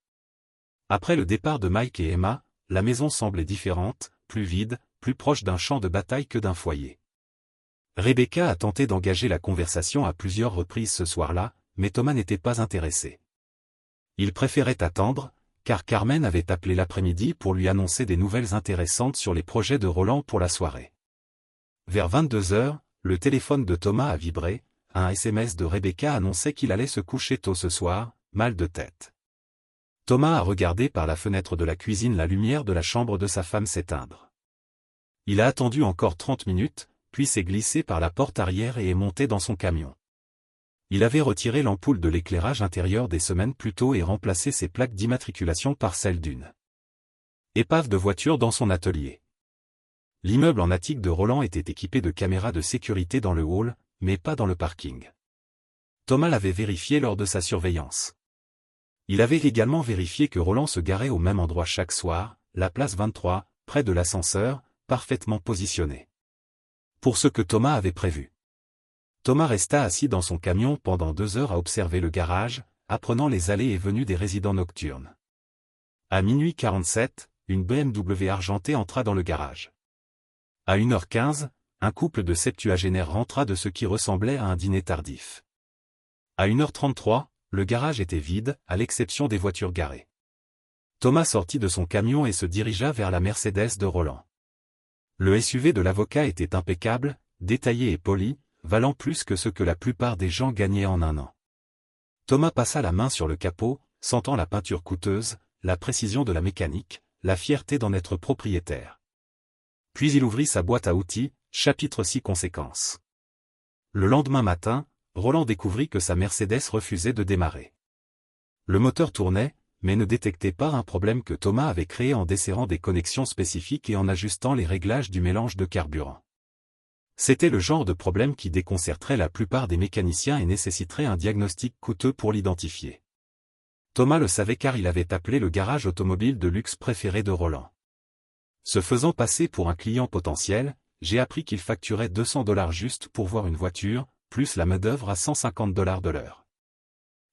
Après le départ de Mike et Emma, la maison semblait différente, plus vide, plus proche d'un champ de bataille que d'un foyer. Rebecca a tenté d'engager la conversation à plusieurs reprises ce soir-là, mais Thomas n'était pas intéressé. Il préférait attendre, car Carmen avait appelé l'après-midi pour lui annoncer des nouvelles intéressantes sur les projets de Roland pour la soirée. Vers 22 heures, le téléphone de Thomas a vibré, un SMS de Rebecca annonçait qu'il allait se coucher tôt ce soir, mal de tête. Thomas a regardé par la fenêtre de la cuisine la lumière de la chambre de sa femme s'éteindre. Il a attendu encore 30 minutes, puis s'est glissé par la porte arrière et est monté dans son camion. Il avait retiré l'ampoule de l'éclairage intérieur des semaines plus tôt et remplacé ses plaques d'immatriculation par celles d'une épave de voiture dans son atelier. L'immeuble en attique de Roland était équipé de caméras de sécurité dans le hall, mais pas dans le parking. Thomas l'avait vérifié lors de sa surveillance. Il avait également vérifié que Roland se garait au même endroit chaque soir, la place 23, près de l'ascenseur, parfaitement positionné. Pour ce que Thomas avait prévu. Thomas resta assis dans son camion pendant 2 heures à observer le garage, apprenant les allées et venues des résidents nocturnes. À minuit 47, une BMW argentée entra dans le garage. À 1h15, un couple de septuagénaires rentra de ce qui ressemblait à un dîner tardif. À 1h33, le garage était vide, à l'exception des voitures garées. Thomas sortit de son camion et se dirigea vers la Mercedes de Roland. Le SUV de l'avocat était impeccable, détaillé et poli, valant plus que ce que la plupart des gens gagnaient en un an. Thomas passa la main sur le capot, sentant la peinture coûteuse, la précision de la mécanique, la fierté d'en être propriétaire. Puis il ouvrit sa boîte à outils, chapitre 6 conséquences. Le lendemain matin, Roland découvrit que sa Mercedes refusait de démarrer. Le moteur tournait, mais ne détectait pas un problème que Thomas avait créé en desserrant des connexions spécifiques et en ajustant les réglages du mélange de carburant. C'était le genre de problème qui déconcerterait la plupart des mécaniciens et nécessiterait un diagnostic coûteux pour l'identifier. Thomas le savait car il avait appelé le garage automobile de luxe préféré de Roland. Se faisant passer pour un client potentiel, j'ai appris qu'il facturait $200 juste pour voir une voiture, plus la main-d'œuvre à $150 de l'heure.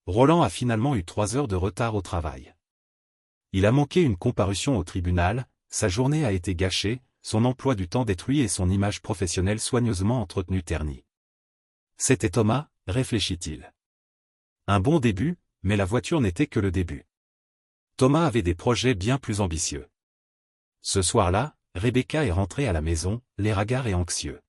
Roland a finalement eu 3 heures de retard au travail. Il a manqué une comparution au tribunal, sa journée a été gâchée, son emploi du temps détruit et son image professionnelle soigneusement entretenue ternie. C'était Thomas, réfléchit-il. Un bon début, mais la voiture n'était que le début. Thomas avait des projets bien plus ambitieux. Ce soir-là, Rebecca est rentrée à la maison, l'air hagard et anxieux.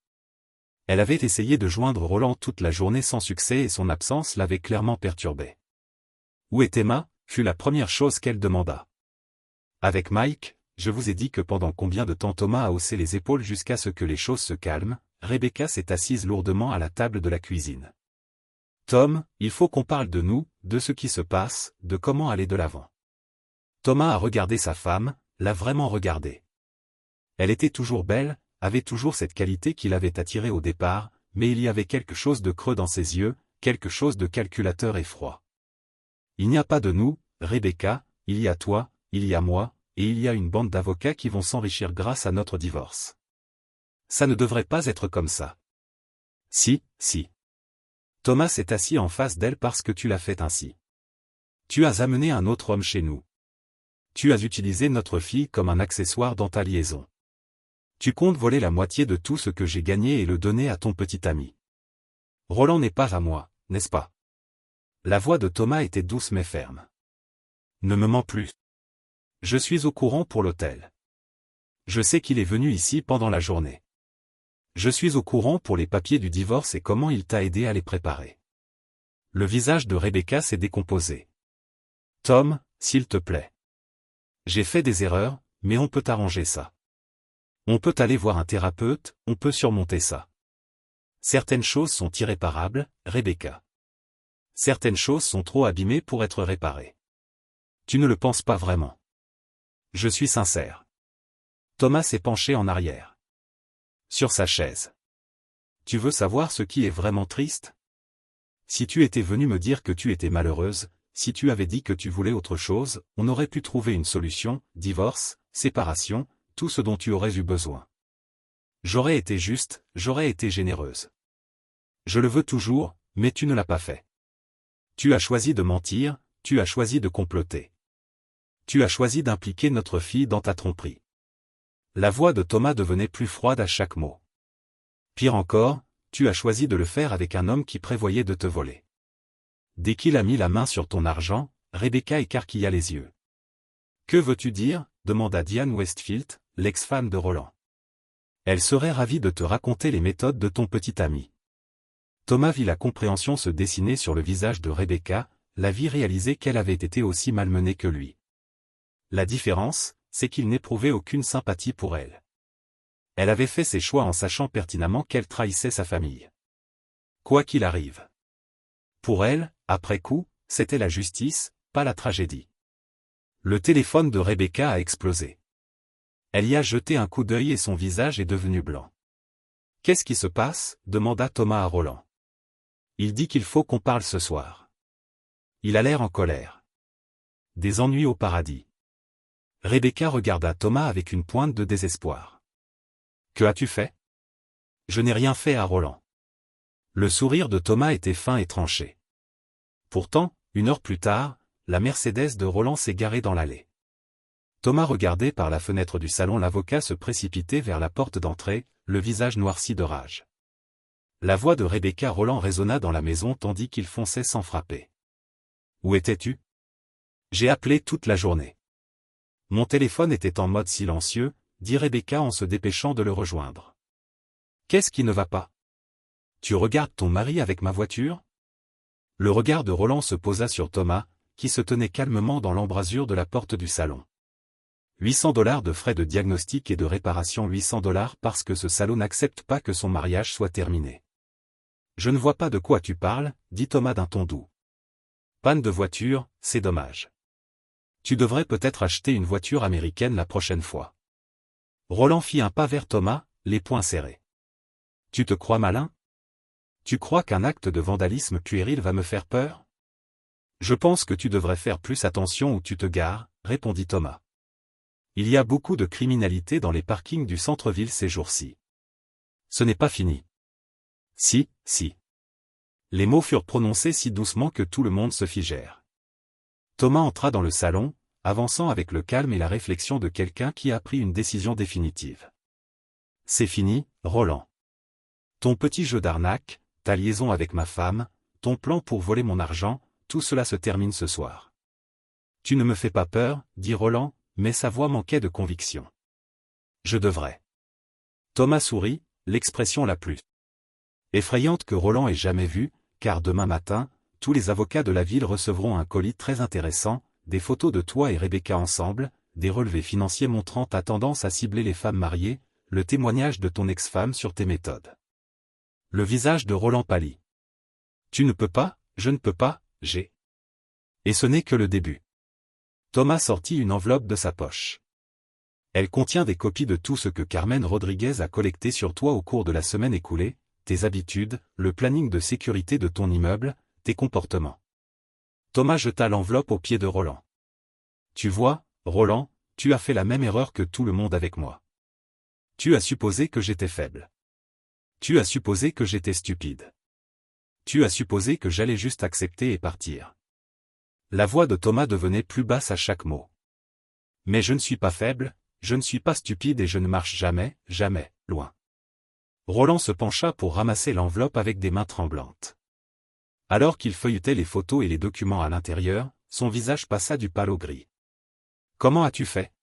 Elle avait essayé de joindre Roland toute la journée sans succès et son absence l'avait clairement perturbée. « Où est Emma ?» fut la première chose qu'elle demanda. « Avec Mike, je vous ai dit que pendant combien de temps ?» Thomas a haussé les épaules jusqu'à ce que les choses se calment. Rebecca s'est assise lourdement à la table de la cuisine. « Tom, il faut qu'on parle de nous, de ce qui se passe, de comment aller de l'avant. » Thomas a regardé sa femme, l'a vraiment regardée. Elle était toujours belle, avait toujours cette qualité qui l'avait attiré au départ, mais il y avait quelque chose de creux dans ses yeux, quelque chose de calculateur et froid. « Il n'y a pas de nous, Rebecca, il y a toi, il y a moi, et il y a une bande d'avocats qui vont s'enrichir grâce à notre divorce. Ça ne devrait pas être comme ça. » « Si, si. Thomas s'est assis en face d'elle parce que tu l'as fait ainsi. Tu as amené un autre homme chez nous. Tu as utilisé notre fille comme un accessoire dans ta liaison. Tu comptes voler la moitié de tout ce que j'ai gagné et le donner à ton petit ami. Roland n'est pas à moi, n'est-ce pas? » La voix de Thomas était douce mais ferme. « Ne me mens plus. Je suis au courant pour l'hôtel. Je sais qu'il est venu ici pendant la journée. Je suis au courant pour les papiers du divorce et comment il t'a aidé à les préparer. » Le visage de Rebecca s'est décomposé. « Tom, s'il te plaît. J'ai fait des erreurs, mais on peut arranger ça. On peut aller voir un thérapeute, on peut surmonter ça. Certaines choses sont irréparables, Rebecca. Certaines choses sont trop abîmées pour être réparées. Tu ne le penses pas vraiment. Je suis sincère. » Thomas s'est penché en arrière. Sur sa chaise. « Tu veux savoir ce qui est vraiment triste? Si tu étais venu me dire que tu étais malheureuse, si tu avais dit que tu voulais autre chose, on aurait pu trouver une solution, divorce, séparation, tout ce dont tu aurais eu besoin. J'aurais été juste, j'aurais été généreuse. Je le veux toujours, mais tu ne l'as pas fait. Tu as choisi de mentir, tu as choisi de comploter. Tu as choisi d'impliquer notre fille dans ta tromperie. » La voix de Thomas devenait plus froide à chaque mot. « Pire encore, tu as choisi de le faire avec un homme qui prévoyait de te voler. » Dès qu'il a mis la main sur ton argent, Rebecca écarquilla les yeux. « Que veux-tu dire ?» demanda Diane Westfield, l'ex-femme de Roland. « Elle serait ravie de te raconter les méthodes de ton petit ami. » Thomas vit la compréhension se dessiner sur le visage de Rebecca, la vit réaliser qu'elle avait été aussi malmenée que lui. La différence, c'est qu'il n'éprouvait aucune sympathie pour elle. Elle avait fait ses choix en sachant pertinemment qu'elle trahissait sa famille. Quoi qu'il arrive. Pour elle, après coup, c'était la justice, pas la tragédie. Le téléphone de Rebecca a explosé. Elle y a jeté un coup d'œil et son visage est devenu blanc. « Qu'est-ce qui se passe ?» demanda Thomas à Roland. « Il dit qu'il faut qu'on parle ce soir. Il a l'air en colère. Des ennuis au paradis. » Rebecca regarda Thomas avec une pointe de désespoir. « Que as-tu fait ?» ?»« Je n'ai rien fait à Roland. » Le sourire de Thomas était fin et tranché. Pourtant, 1 heure plus tard, la Mercedes de Roland s'est garée dans l'allée. Thomas regardait par la fenêtre du salon l'avocat se précipiter vers la porte d'entrée, le visage noirci de rage. La voix de Rebecca Roland résonna dans la maison tandis qu'il fonçait sans frapper. « Où étais-tu ? J'ai appelé toute la journée. Mon téléphone était en mode silencieux, » dit Rebecca en se dépêchant de le rejoindre. « Qu'est-ce qui ne va pas ? Tu regardes ton mari avec ma voiture ? Le regard de Roland se posa sur Thomas, qui se tenait calmement dans l'embrasure de la porte du salon. 800 $ de frais de diagnostic et de réparation, 800 $ parce que ce salaud n'accepte pas que son mariage soit terminé. Je ne vois pas de quoi tu parles, dit Thomas d'un ton doux. Panne de voiture, c'est dommage. Tu devrais peut-être acheter une voiture américaine la prochaine fois. Roland fit un pas vers Thomas, les poings serrés. Tu te crois malin? Tu crois qu'un acte de vandalisme puéril va me faire peur? Je pense que tu devrais faire plus attention où tu te gares, répondit Thomas. Il y a beaucoup de criminalité dans les parkings du centre-ville ces jours-ci. Ce n'est pas fini. Si, si. Les mots furent prononcés si doucement que tout le monde se figère. Thomas entra dans le salon, avançant avec le calme et la réflexion de quelqu'un qui a pris une décision définitive. C'est fini, Roland. Ton petit jeu d'arnaque, ta liaison avec ma femme, ton plan pour voler mon argent, tout cela se termine ce soir. Tu ne me fais pas peur, dit Roland, mais sa voix manquait de conviction. Je devrais. Thomas sourit, l'expression la plus effrayante que Roland ait jamais vue, car demain matin, tous les avocats de la ville recevront un colis très intéressant, des photos de toi et Rebecca ensemble, des relevés financiers montrant ta tendance à cibler les femmes mariées, le témoignage de ton ex-femme sur tes méthodes. Le visage de Roland pâlit. Tu ne peux pas, je ne peux pas, j'ai. Et ce n'est que le début. Thomas sortit une enveloppe de sa poche. Elle contient des copies de tout ce que Carmen Rodriguez a collecté sur toi au cours de la semaine écoulée, tes habitudes, le planning de sécurité de ton immeuble, tes comportements. Thomas jeta l'enveloppe aux pieds de Roland. Tu vois, Roland, tu as fait la même erreur que tout le monde avec moi. Tu as supposé que j'étais faible. Tu as supposé que j'étais stupide. Tu as supposé que j'allais juste accepter et partir. La voix de Thomas devenait plus basse à chaque mot. Mais je ne suis pas faible, je ne suis pas stupide et je ne marche jamais, jamais, loin. Roland se pencha pour ramasser l'enveloppe avec des mains tremblantes. Alors qu'il feuilletait les photos et les documents à l'intérieur, son visage passa du pâle au gris. Comment as-tu fait?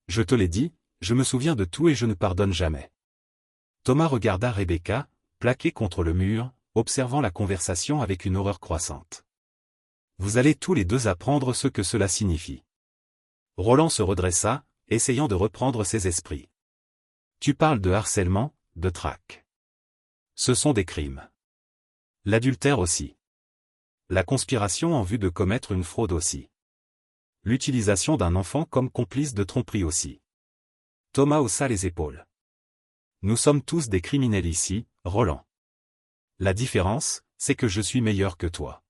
Je te l'ai dit, je me souviens de tout et je ne pardonne jamais. Thomas regarda Rebecca, plaquée contre le mur, observant la conversation avec une horreur croissante. Vous allez tous les deux apprendre ce que cela signifie. Roland se redressa, essayant de reprendre ses esprits. Tu parles de harcèlement, de traque. Ce sont des crimes. L'adultère aussi. La conspiration en vue de commettre une fraude aussi. L'utilisation d'un enfant comme complice de tromperie aussi. Thomas haussa les épaules. Nous sommes tous des criminels ici, Roland. La différence, c'est que je suis meilleur que toi.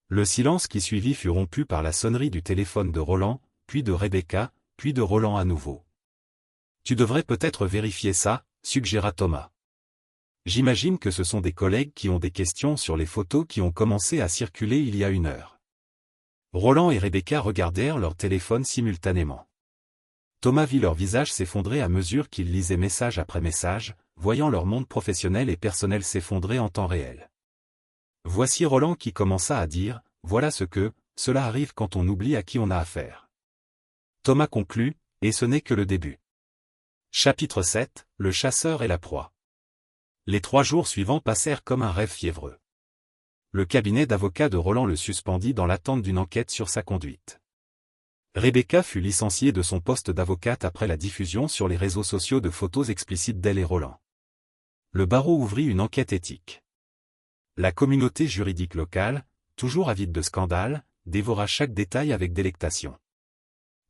Le silence qui suivit fut rompu par la sonnerie du téléphone de Roland, puis de Rebecca, puis de Roland à nouveau. Tu devrais peut-être vérifier ça, suggéra Thomas. J'imagine que ce sont des collègues qui ont des questions sur les photos qui ont commencé à circuler il y a 1 heure. Roland et Rebecca regardèrent leur téléphone simultanément. Thomas vit leur visage s'effondrer à mesure qu'ils lisaient message après message, voyant leur monde professionnel et personnel s'effondrer en temps réel. Voici Roland qui commença à dire, voilà cela arrive quand on oublie à qui on a affaire. Thomas conclut, et ce n'est que le début. Chapitre 7, le chasseur et la proie. Les 3 jours suivants passèrent comme un rêve fiévreux. Le cabinet d'avocats de Roland le suspendit dans l'attente d'une enquête sur sa conduite. Rebecca fut licenciée de son poste d'avocate après la diffusion sur les réseaux sociaux de photos explicites d'elle et Roland. Le barreau ouvrit une enquête éthique. La communauté juridique locale, toujours avide de scandales, dévora chaque détail avec délectation.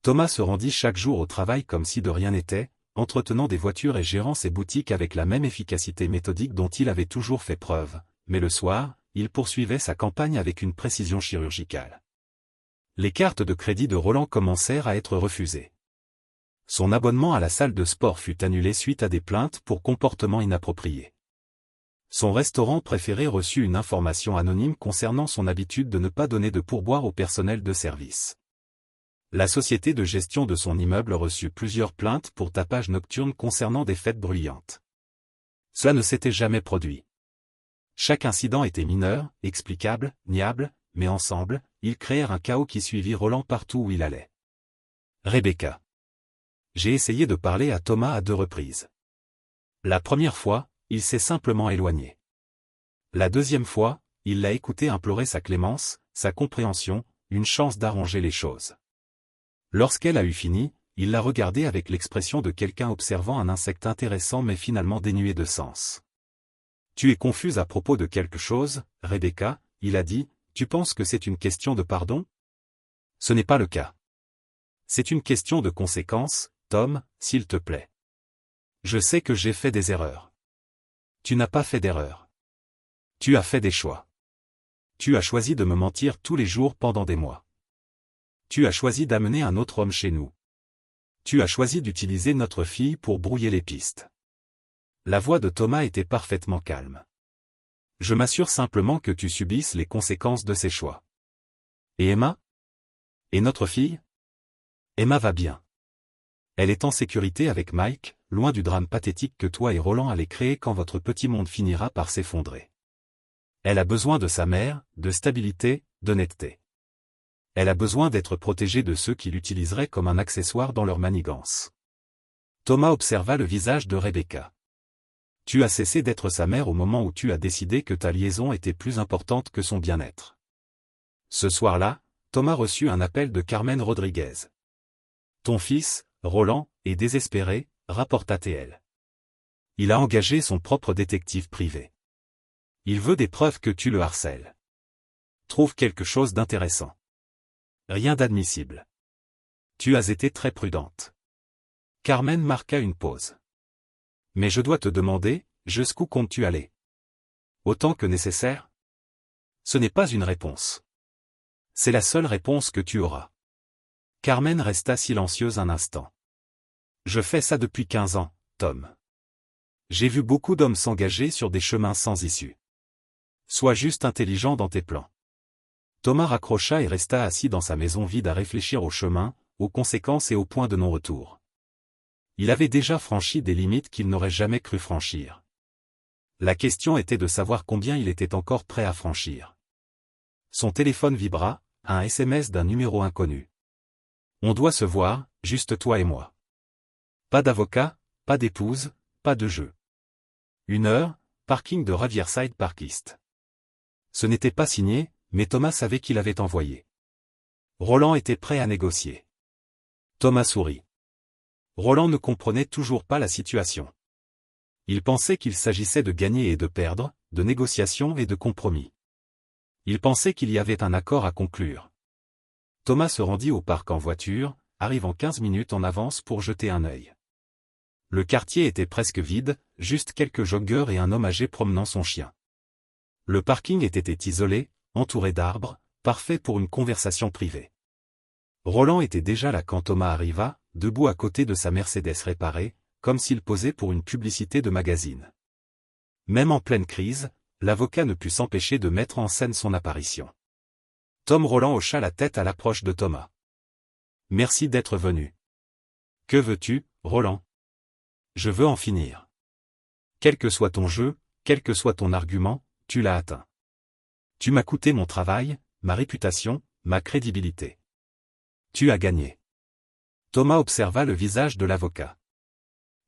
Thomas se rendit chaque jour au travail comme si de rien n'était, entretenant des voitures et gérant ses boutiques avec la même efficacité méthodique dont il avait toujours fait preuve, mais le soir, il poursuivait sa campagne avec une précision chirurgicale. Les cartes de crédit de Roland commencèrent à être refusées. Son abonnement à la salle de sport fut annulé suite à des plaintes pour comportement inapproprié. Son restaurant préféré reçut une information anonyme concernant son habitude de ne pas donner de pourboire au personnel de service. La société de gestion de son immeuble reçut plusieurs plaintes pour tapage nocturne concernant des fêtes bruyantes. Cela ne s'était jamais produit. Chaque incident était mineur, explicable, niable, mais ensemble, ils créèrent un chaos qui suivit Roland partout où il allait. Rebecca. J'ai essayé de parler à Thomas à 2 reprises. La première fois, il s'est simplement éloigné. La deuxième fois, il l'a écouté implorer sa clémence, sa compréhension, une chance d'arranger les choses. Lorsqu'elle a eu fini, il l'a regardée avec l'expression de quelqu'un observant un insecte intéressant mais finalement dénué de sens. « Tu es confuse à propos de quelque chose, Rebecca ?» il a dit. « Tu penses que c'est une question de pardon ? Ce n'est pas le cas. C'est une question de conséquence, Tom, s'il te plaît. Je sais que j'ai fait des erreurs. Tu n'as pas fait d'erreur. Tu as fait des choix. Tu as choisi de me mentir tous les jours pendant des mois. Tu as choisi d'amener un autre homme chez nous. Tu as choisi d'utiliser notre fille pour brouiller les pistes. » La voix de Thomas était parfaitement calme. « Je m'assure simplement que tu subisses les conséquences de ces choix. » Et Emma ? Et notre fille ? Emma va bien. Elle est en sécurité avec Mike, loin du drame pathétique que toi et Roland allez créer quand votre petit monde finira par s'effondrer. Elle a besoin de sa mère, de stabilité, d'honnêteté. Elle a besoin d'être protégée de ceux qui l'utiliseraient comme un accessoire dans leur manigance. Thomas observa le visage de Rebecca. « Tu as cessé d'être sa mère au moment où tu as décidé que ta liaison était plus importante que son bien-être. » Ce soir-là, Thomas reçut un appel de Carmen Rodriguez. « Ton fils, Roland, est désespéré », rapporta TL. « Il a engagé son propre détective privé. Il veut des preuves que tu le harcèles. Trouve quelque chose d'intéressant. Rien d'admissible. Tu as été très prudente. » Carmen marqua une pause. « Mais je dois te demander, jusqu'où comptes-tu aller ? Autant que nécessaire ? Ce n'est pas une réponse. C'est la seule réponse que tu auras. » Carmen resta silencieuse un instant. « Je fais ça depuis 15 ans, Tom. J'ai vu beaucoup d'hommes s'engager sur des chemins sans issue. Sois juste intelligent dans tes plans. » Thomas raccrocha et resta assis dans sa maison vide à réfléchir au chemin, aux conséquences et au point de non-retour. Il avait déjà franchi des limites qu'il n'aurait jamais cru franchir. La question était de savoir combien il était encore prêt à franchir. Son téléphone vibra, un SMS d'un numéro inconnu. « On doit se voir, juste toi et moi. Pas d'avocat, pas d'épouse, pas de jeu. 1 heure, parking de Riverside Park East. » Ce n'était pas signé, mais Thomas savait qu'il avait envoyé. Roland était prêt à négocier. Thomas sourit. Roland ne comprenait toujours pas la situation. Il pensait qu'il s'agissait de gagner et de perdre, de négociations et de compromis. Il pensait qu'il y avait un accord à conclure. Thomas se rendit au parc en voiture, arrivant 15 minutes en avance pour jeter un œil. Le quartier était presque vide, juste quelques joggeurs et un homme âgé promenant son chien. Le parking était isolé, entouré d'arbres, parfait pour une conversation privée. Roland était déjà là quand Thomas arriva, debout à côté de sa Mercedes réparée, comme s'il posait pour une publicité de magazine. Même en pleine crise, l'avocat ne put s'empêcher de mettre en scène son apparition. Tom Roland hocha la tête à l'approche de Thomas. « Merci d'être venu. »« Que veux-tu, Roland ? » ?»« Je veux en finir. Quel que soit ton jeu, quel que soit ton argument, tu l'as atteint. Tu m'as coûté mon travail, ma réputation, ma crédibilité. Tu as gagné. » Thomas observa le visage de l'avocat.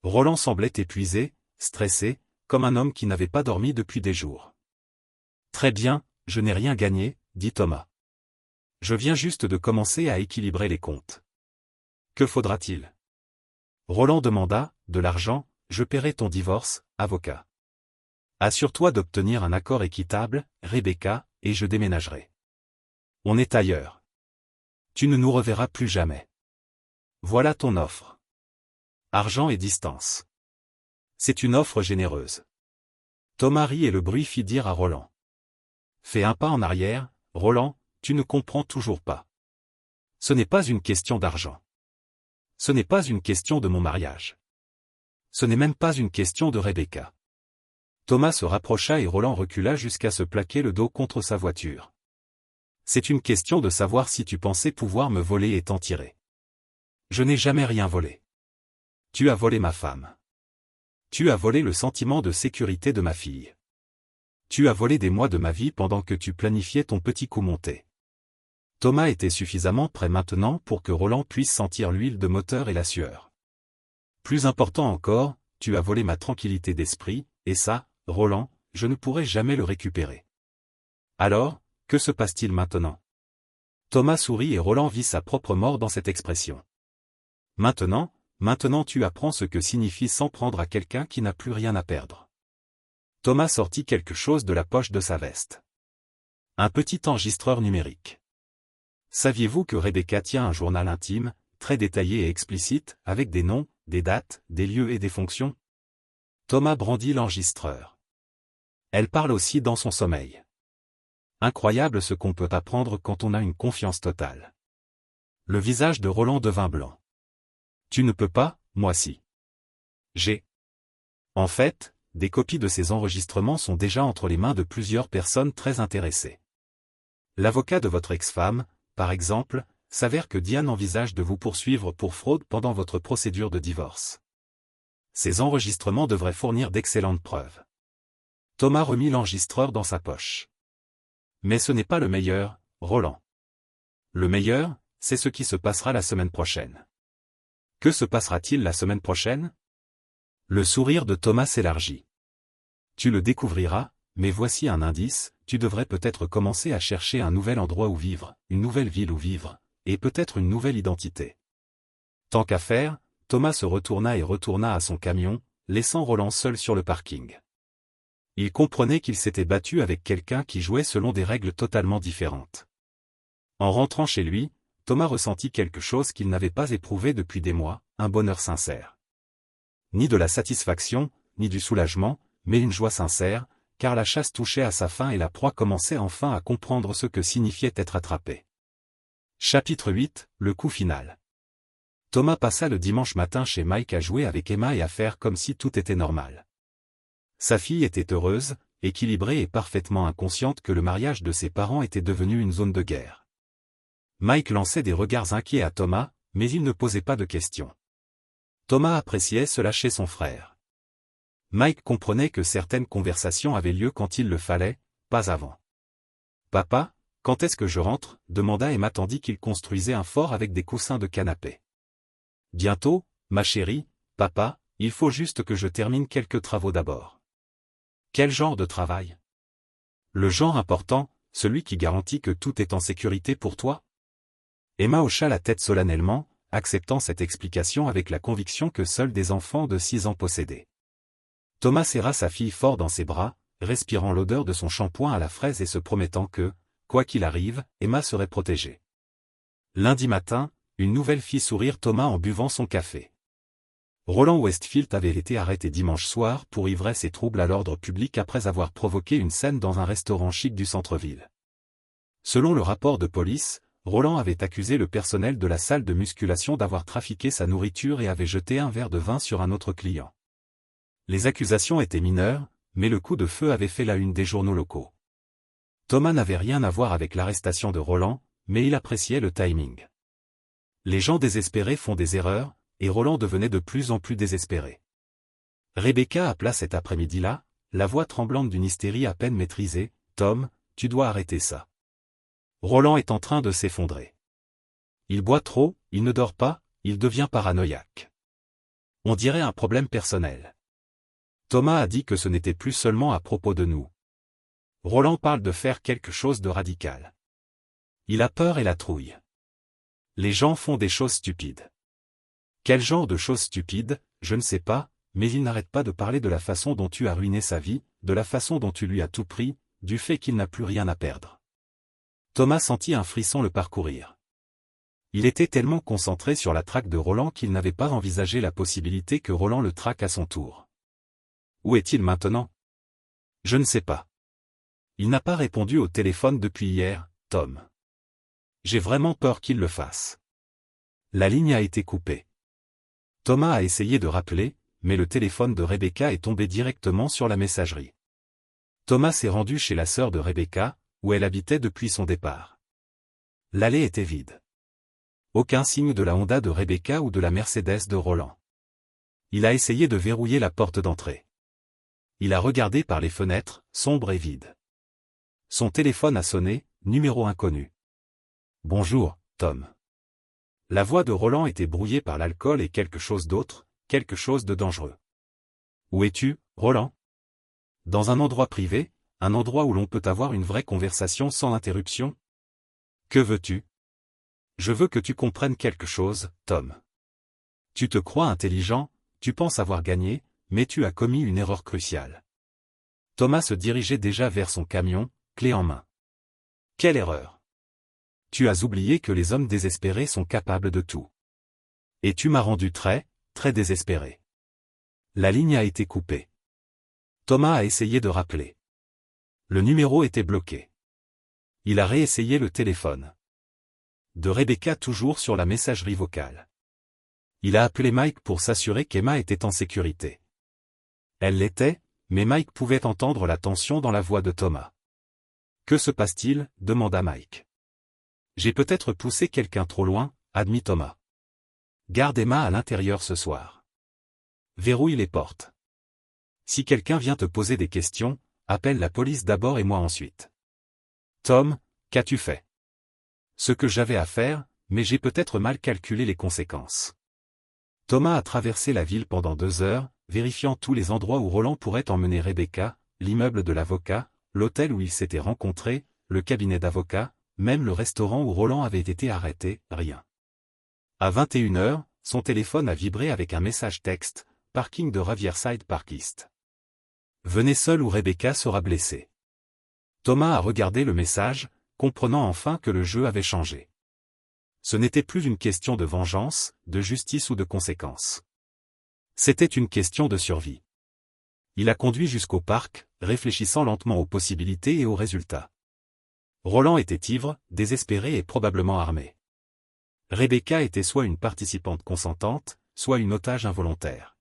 Roland semblait épuisé, stressé, comme un homme qui n'avait pas dormi depuis des jours. « Très bien, je n'ai rien gagné, » dit Thomas. « Je viens juste de commencer à équilibrer les comptes. Que faudra-t-il ? » Roland demanda, « De l'argent, je paierai ton divorce, avocat. Assure-toi d'obtenir un accord équitable, Rebecca, et je déménagerai. On est ailleurs. Tu ne nous reverras plus jamais. Voilà ton offre. Argent et distance. C'est une offre généreuse. » Thomas rit et le bruit fit dire à Roland. « Fais un pas en arrière, Roland, tu ne comprends toujours pas. Ce n'est pas une question d'argent. Ce n'est pas une question de mon mariage. Ce n'est même pas une question de Rebecca. » Thomas se rapprocha et Roland recula jusqu'à se plaquer le dos contre sa voiture. « C'est une question de savoir si tu pensais pouvoir me voler et t'en tirer. Je n'ai jamais rien volé. Tu as volé ma femme. Tu as volé le sentiment de sécurité de ma fille. Tu as volé des mois de ma vie pendant que tu planifiais ton petit coup monté. » Thomas était suffisamment prêt maintenant pour que Roland puisse sentir l'huile de moteur et la sueur. « Plus important encore, tu as volé ma tranquillité d'esprit, et ça, Roland, je ne pourrai jamais le récupérer. Alors, que se passe-t-il maintenant? Thomas sourit et Roland vit sa propre mort dans cette expression. Maintenant tu apprends ce que signifie s'en prendre à quelqu'un qui n'a plus rien à perdre. Thomas sortit quelque chose de la poche de sa veste. Un petit enregistreur numérique. Saviez-vous que Rebecca tient un journal intime, très détaillé et explicite, avec des noms, des dates, des lieux et des fonctions? Thomas brandit l'enregistreur. Elle parle aussi dans son sommeil. Incroyable ce qu'on peut apprendre quand on a une confiance totale. Le visage de Roland devint blanc. Tu ne peux pas, moi si. J'ai. En fait, des copies de ces enregistrements sont déjà entre les mains de plusieurs personnes très intéressées. L'avocat de votre ex-femme, par exemple, s'avère que Diane envisage de vous poursuivre pour fraude pendant votre procédure de divorce. Ces enregistrements devraient fournir d'excellentes preuves. Thomas remit l'enregistreur dans sa poche. Mais ce n'est pas le meilleur, Roland. Le meilleur, c'est ce qui se passera la semaine prochaine. Que se passera-t-il la semaine prochaine? Le sourire de Thomas s'élargit. Tu le découvriras, mais voici un indice, tu devrais peut-être commencer à chercher un nouvel endroit où vivre, une nouvelle ville où vivre, et peut-être une nouvelle identité. Tant qu'à faire, Thomas se retourna à son camion, laissant Roland seul sur le parking. Il comprenait qu'il s'était battu avec quelqu'un qui jouait selon des règles totalement différentes. En rentrant chez lui, Thomas ressentit quelque chose qu'il n'avait pas éprouvé depuis des mois, un bonheur sincère. Ni de la satisfaction, ni du soulagement, mais une joie sincère, car la chasse touchait à sa fin et la proie commençait enfin à comprendre ce que signifiait être attrapé. Chapitre 8, le coup final. Thomas passa le dimanche matin chez Mike à jouer avec Emma et à faire comme si tout était normal. Sa fille était heureuse, équilibrée et parfaitement inconsciente que le mariage de ses parents était devenu une zone de guerre. Mike lançait des regards inquiets à Thomas, mais il ne posait pas de questions. Thomas appréciait cela chez son frère. Mike comprenait que certaines conversations avaient lieu quand il le fallait, pas avant. « Papa, quand est-ce que je rentre ?» demanda Emma tandis qu'il construisait un fort avec des coussins de canapé. « Bientôt, ma chérie, papa, il faut juste que je termine quelques travaux d'abord. » Quel genre de travail? Le genre important, celui qui garantit que tout est en sécurité pour toi? Emma hocha la tête solennellement, acceptant cette explication avec la conviction que seuls des enfants de 6 ans possédaient. Thomas serra sa fille fort dans ses bras, respirant l'odeur de son shampoing à la fraise et se promettant que, quoi qu'il arrive, Emma serait protégée. Lundi matin, une nouvelle fit sourire Thomas en buvant son café. Roland Westfield avait été arrêté dimanche soir pour ivresse et trouble à l'ordre public après avoir provoqué une scène dans un restaurant chic du centre-ville. Selon le rapport de police, Roland avait accusé le personnel de la salle de musculation d'avoir trafiqué sa nourriture et avait jeté un verre de vin sur un autre client. Les accusations étaient mineures, mais le coup de feu avait fait la une des journaux locaux. Thomas n'avait rien à voir avec l'arrestation de Roland, mais il appréciait le timing. Les gens désespérés font des erreurs, et Roland devenait de plus en plus désespéré. Rebecca appela cet après-midi-là, la voix tremblante d'une hystérie à peine maîtrisée, « Tom, tu dois arrêter ça. Roland est en train de s'effondrer. Il boit trop, il ne dort pas, il devient paranoïaque. On dirait un problème personnel. » Thomas a dit que ce n'était plus seulement à propos de nous. Roland parle de faire quelque chose de radical. Il a peur et la trouille. Les gens font des choses stupides. Quel genre de choses stupides, je ne sais pas, mais il n'arrête pas de parler de la façon dont tu as ruiné sa vie, de la façon dont tu lui as tout pris, du fait qu'il n'a plus rien à perdre. Thomas sentit un frisson le parcourir. Il était tellement concentré sur la traque de Roland qu'il n'avait pas envisagé la possibilité que Roland le traque à son tour. Où est-il maintenant? Je ne sais pas. Il n'a pas répondu au téléphone depuis hier, Tom. J'ai vraiment peur qu'il le fasse. La ligne a été coupée. Thomas a essayé de rappeler, mais le téléphone de Rebecca est tombé directement sur la messagerie. Thomas s'est rendu chez la sœur de Rebecca, où elle habitait depuis son départ. L'allée était vide. Aucun signe de la Honda de Rebecca ou de la Mercedes de Roland. Il a essayé de verrouiller la porte d'entrée. Il a regardé par les fenêtres, sombres et vides. Son téléphone a sonné, numéro inconnu. « Bonjour, Tom. » La voix de Roland était brouillée par l'alcool et quelque chose d'autre, quelque chose de dangereux. « Où es-tu, Roland ?» « Dans un endroit privé, un endroit où l'on peut avoir une vraie conversation sans interruption? Que veux-tu? Je veux que tu comprennes quelque chose, Tom. Tu te crois intelligent, tu penses avoir gagné, mais tu as commis une erreur cruciale. Thomas se dirigeait déjà vers son camion, clé en main. Quelle erreur! Tu as oublié que les hommes désespérés sont capables de tout. Et tu m'as rendu très, très désespéré. La ligne a été coupée. Thomas a essayé de rappeler. Le numéro était bloqué. Il a réessayé le téléphone. De Rebecca toujours sur la messagerie vocale. Il a appelé Mike pour s'assurer qu'Emma était en sécurité. Elle l'était, mais Mike pouvait entendre la tension dans la voix de Thomas. Que se passe-t-il? Demanda Mike. J'ai peut-être poussé quelqu'un trop loin, admit Thomas. Garde Emma à l'intérieur ce soir. Verrouille les portes. Si quelqu'un vient te poser des questions, appelle la police d'abord et moi ensuite. Tom, qu'as-tu fait? Ce que j'avais à faire, mais j'ai peut-être mal calculé les conséquences. Thomas a traversé la ville pendant 2 heures, vérifiant tous les endroits où Roland pourrait emmener Rebecca, l'immeuble de l'avocat, l'hôtel où ils s'étaient rencontrés, le cabinet d'avocat, même le restaurant où Roland avait été arrêté, rien. À 21 heures, son téléphone a vibré avec un message texte, parking de Riverside Park East. Venez seul ou Rebecca sera blessée. Thomas a regardé le message, comprenant enfin que le jeu avait changé. Ce n'était plus une question de vengeance, de justice ou de conséquences. C'était une question de survie. Il a conduit jusqu'au parc, réfléchissant lentement aux possibilités et aux résultats. Roland était ivre, désespéré et probablement armé. Rebecca était soit une participante consentante, soit une otage involontaire.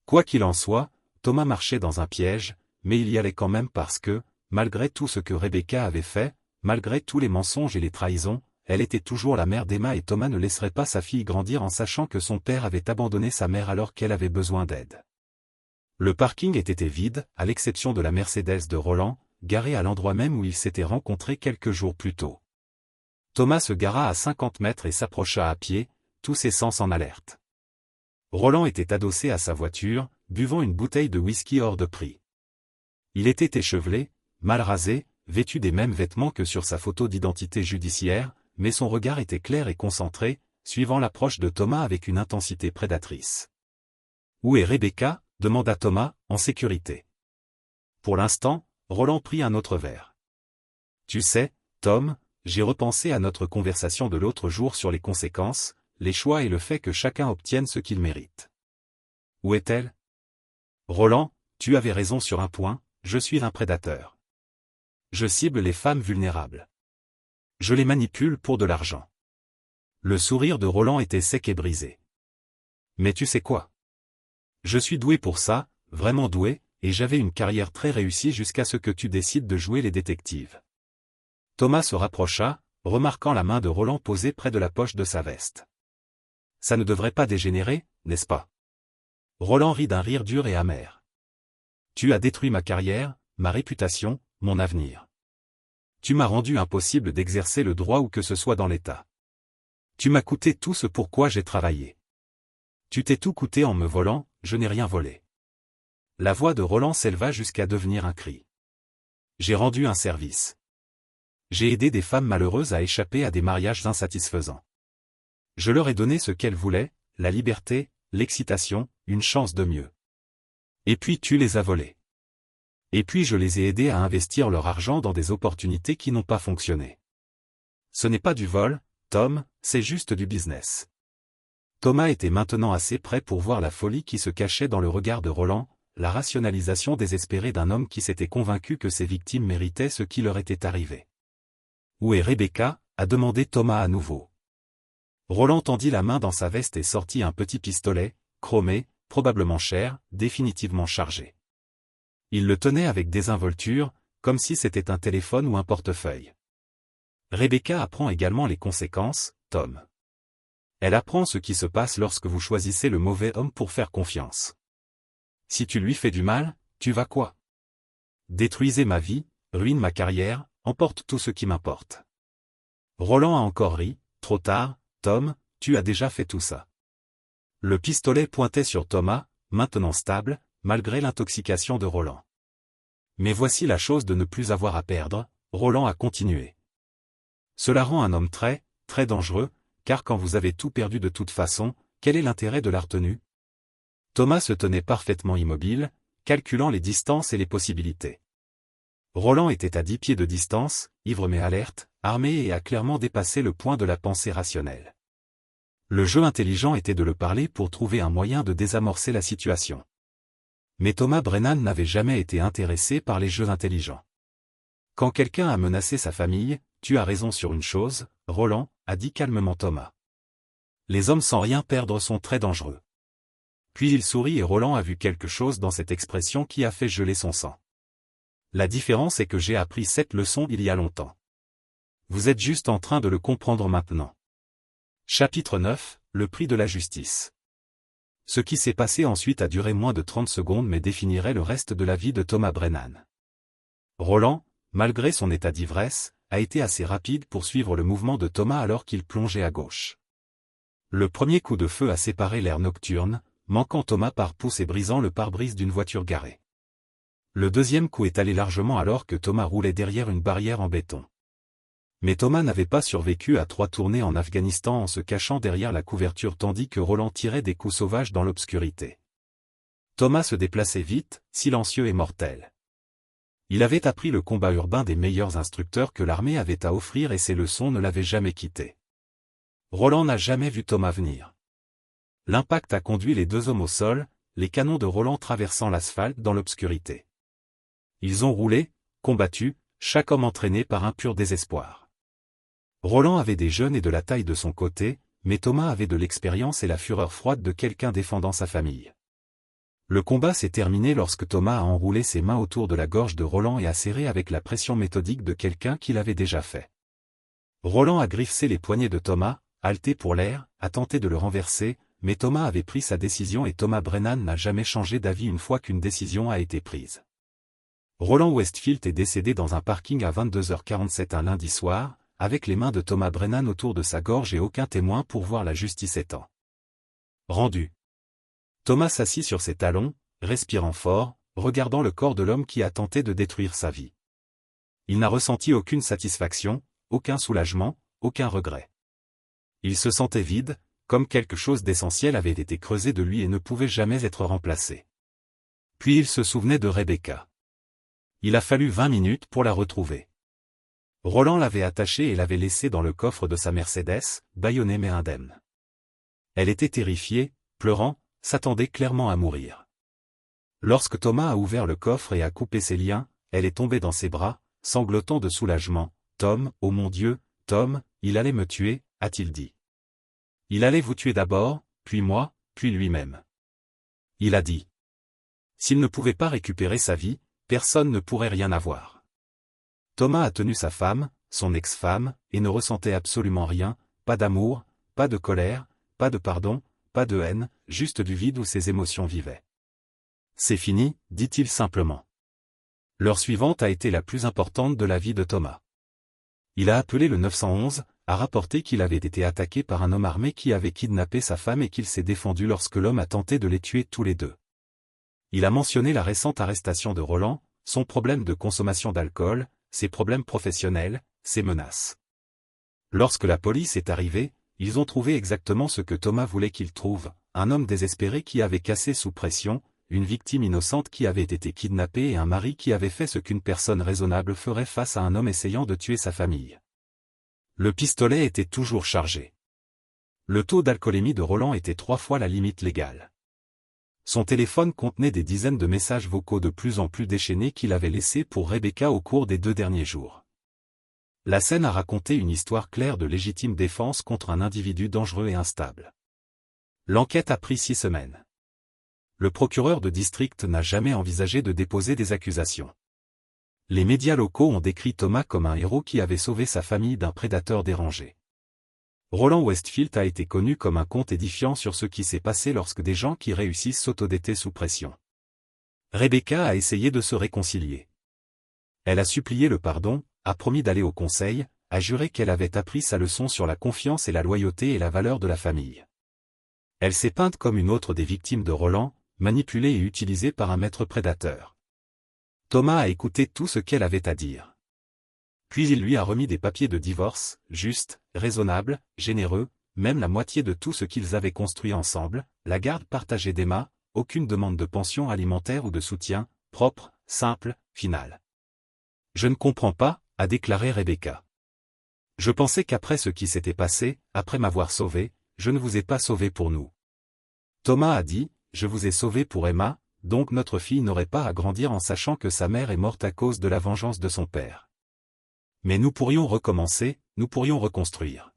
Quoi qu'il en soit, Thomas marchait dans un piège, mais il y allait quand même parce que, malgré tout ce que Rebecca avait fait, malgré tous les mensonges et les trahisons, elle était toujours la mère d'Emma et Thomas ne laisserait pas sa fille grandir en sachant que son père avait abandonné sa mère alors qu'elle avait besoin d'aide. Le parking était vide, à l'exception de la Mercedes de Roland, garée à l'endroit même où ils s'étaient rencontrés quelques jours plus tôt. Thomas se gara à 50 mètres et s'approcha à pied, tous ses sens en alerte. Roland était adossé à sa voiture, buvant une bouteille de whisky hors de prix. Il était échevelé, mal rasé, vêtu des mêmes vêtements que sur sa photo d'identité judiciaire, mais son regard était clair et concentré, suivant l'approche de Thomas avec une intensité prédatrice. « Où est Rebecca ?» demanda Thomas, en sécurité. Pour l'instant, Roland prit un autre verre. « Tu sais, Tom, j'ai repensé à notre conversation de l'autre jour sur les conséquences, les choix et le fait que chacun obtienne ce qu'il mérite. Où est-elle? Roland, tu avais raison sur un point, je suis un prédateur. Je cible les femmes vulnérables. Je les manipule pour de l'argent. » Le sourire de Roland était sec et brisé. « Mais tu sais quoi? Je suis doué pour ça, vraiment doué, et j'avais une carrière très réussie jusqu'à ce que tu décides de jouer les détectives. » Thomas se rapprocha, remarquant la main de Roland posée près de la poche de sa veste. « Ça ne devrait pas dégénérer, n'est-ce pas? » Roland rit d'un rire dur et amer. « Tu as détruit ma carrière, ma réputation, mon avenir. Tu m'as rendu impossible d'exercer le droit où que ce soit dans l'État. Tu m'as coûté tout ce pour quoi j'ai travaillé. Tu t'es tout coûté en me volant, je n'ai rien volé. » La voix de Roland s'éleva jusqu'à devenir un cri. « J'ai rendu un service. J'ai aidé des femmes malheureuses à échapper à des mariages insatisfaisants. Je leur ai donné ce qu'elles voulaient, la liberté, l'excitation, une chance de mieux. Et puis tu les as volées. Et puis je les ai aidés à investir leur argent dans des opportunités qui n'ont pas fonctionné. Ce n'est pas du vol, Tom, c'est juste du business. » Thomas était maintenant assez près pour voir la folie qui se cachait dans le regard de Roland, la rationalisation désespérée d'un homme qui s'était convaincu que ses victimes méritaient ce qui leur était arrivé. « Où est Rebecca ?» a demandé Thomas à nouveau. Roland tendit la main dans sa veste et sortit un petit pistolet, chromé, probablement cher, définitivement chargé. Il le tenait avec désinvolture, comme si c'était un téléphone ou un portefeuille. « Rebecca apprend également les conséquences, Tom. Elle apprend ce qui se passe lorsque vous choisissez le mauvais homme pour faire confiance. Si tu lui fais du mal, tu vas quoi? Détruisez ma vie, ruine ma carrière, emporte tout ce qui m'importe. » Roland a encore ri. « Trop tard, Tom, tu as déjà fait tout ça. » Le pistolet pointait sur Thomas, maintenant stable, malgré l'intoxication de Roland. Mais voici la chose de ne plus avoir à perdre, Roland a continué. Cela rend un homme très, très dangereux, car quand vous avez tout perdu de toute façon, quel est l'intérêt de la retenue? Thomas se tenait parfaitement immobile, calculant les distances et les possibilités. Roland était à 10 pieds de distance, ivre mais alerte, armé et a clairement dépassé le point de la pensée rationnelle. Le jeu intelligent était de le parler pour trouver un moyen de désamorcer la situation. Mais Thomas Brennan n'avait jamais été intéressé par les jeux intelligents. Quand quelqu'un a menacé sa famille, tu as raison sur une chose, Roland, a dit calmement Thomas. Les hommes sans rien perdre sont très dangereux. Puis il sourit et Roland a vu quelque chose dans cette expression qui a fait geler son sang. La différence est que j'ai appris cette leçon il y a longtemps. Vous êtes juste en train de le comprendre maintenant. Chapitre 9, le prix de la justice. Ce qui s'est passé ensuite a duré moins de 30 secondes mais définirait le reste de la vie de Thomas Brennan. Roland, malgré son état d'ivresse, a été assez rapide pour suivre le mouvement de Thomas alors qu'il plongeait à gauche. Le premier coup de feu a séparé l'air nocturne, manquant Thomas par pouce et brisant le pare-brise d'une voiture garée. Le deuxième coup est allé largement alors que Thomas roulait derrière une barrière en béton. Mais Thomas n'avait pas survécu à 3 tournées en Afghanistan en se cachant derrière la couverture tandis que Roland tirait des coups sauvages dans l'obscurité. Thomas se déplaçait vite, silencieux et mortel. Il avait appris le combat urbain des meilleurs instructeurs que l'armée avait à offrir et ses leçons ne l'avaient jamais quitté. Roland n'a jamais vu Thomas venir. L'impact a conduit les deux hommes au sol, les canons de Roland traversant l'asphalte dans l'obscurité. Ils ont roulé, combattu, chaque homme entraîné par un pur désespoir. Roland avait des jeunes et de la taille de son côté, mais Thomas avait de l'expérience et la fureur froide de quelqu'un défendant sa famille. Le combat s'est terminé lorsque Thomas a enroulé ses mains autour de la gorge de Roland et a serré avec la pression méthodique de quelqu'un qui l'avait déjà fait. Roland a griffé les poignets de Thomas, haleté pour l'air, a tenté de le renverser, mais Thomas avait pris sa décision et Thomas Brennan n'a jamais changé d'avis une fois qu'une décision a été prise. Roland Westfield est décédé dans un parking à 22h47 un lundi soir, avec les mains de Thomas Brennan autour de sa gorge et aucun témoin pour voir la justice étant rendue. Thomas s'assit sur ses talons, respirant fort, regardant le corps de l'homme qui a tenté de détruire sa vie. Il n'a ressenti aucune satisfaction, aucun soulagement, aucun regret. Il se sentait vide, comme quelque chose d'essentiel avait été creusé de lui et ne pouvait jamais être remplacé. Puis il se souvenait de Rebecca. Il a fallu 20 minutes pour la retrouver. Roland l'avait attachée et l'avait laissée dans le coffre de sa Mercedes, bâillonnée mais indemne. Elle était terrifiée, pleurant, s'attendait clairement à mourir. Lorsque Thomas a ouvert le coffre et a coupé ses liens, elle est tombée dans ses bras, sanglotant de soulagement. « Tom, oh mon Dieu, Tom, il allait me tuer », a-t-il dit. « Il allait vous tuer d'abord, puis moi, puis lui-même. » Il a dit. S'il ne pouvait pas récupérer sa vie, personne ne pourrait rien avoir. Thomas a tenu sa femme, son ex-femme, et ne ressentait absolument rien, pas d'amour, pas de colère, pas de pardon, pas de haine, juste du vide où ses émotions vivaient. C'est fini, dit-il simplement. L'heure suivante a été la plus importante de la vie de Thomas. Il a appelé le 911, a rapporté qu'il avait été attaqué par un homme armé qui avait kidnappé sa femme et qu'il s'est défendu lorsque l'homme a tenté de les tuer tous les deux. Il a mentionné la récente arrestation de Roland, son problème de consommation d'alcool, ses problèmes professionnels, ses menaces. Lorsque la police est arrivée, ils ont trouvé exactement ce que Thomas voulait qu'ils trouvent, un homme désespéré qui avait cassé sous pression, une victime innocente qui avait été kidnappée et un mari qui avait fait ce qu'une personne raisonnable ferait face à un homme essayant de tuer sa famille. Le pistolet était toujours chargé. Le taux d'alcoolémie de Roland était 3 fois la limite légale. Son téléphone contenait des dizaines de messages vocaux de plus en plus déchaînés qu'il avait laissés pour Rebecca au cours des 2 derniers jours. La scène a raconté une histoire claire de légitime défense contre un individu dangereux et instable. L'enquête a pris 6 semaines. Le procureur de district n'a jamais envisagé de déposer des accusations. Les médias locaux ont décrit Thomas comme un héros qui avait sauvé sa famille d'un prédateur dérangé. Roland Westfield a été connu comme un conte édifiant sur ce qui s'est passé lorsque des gens qui réussissent s'autodaient sous pression. Rebecca a essayé de se réconcilier. Elle a supplié le pardon, a promis d'aller au conseil, a juré qu'elle avait appris sa leçon sur la confiance et la loyauté et la valeur de la famille. Elle s'est peinte comme une autre des victimes de Roland, manipulée et utilisée par un maître prédateur. Thomas a écouté tout ce qu'elle avait à dire. Puis il lui a remis des papiers de divorce, justes, raisonnables, généreux, même la moitié de tout ce qu'ils avaient construit ensemble, la garde partagée d'Emma, aucune demande de pension alimentaire ou de soutien, propre, simple, finale. « Je ne comprends pas, a déclaré Rebecca. Je pensais qu'après ce qui s'était passé, après m'avoir sauvé, je ne vous ai pas sauvé pour nous. Thomas a dit, je vous ai sauvé pour Emma, donc notre fille n'aurait pas à grandir en sachant que sa mère est morte à cause de la vengeance de son père. Mais nous pourrions recommencer, nous pourrions reconstruire.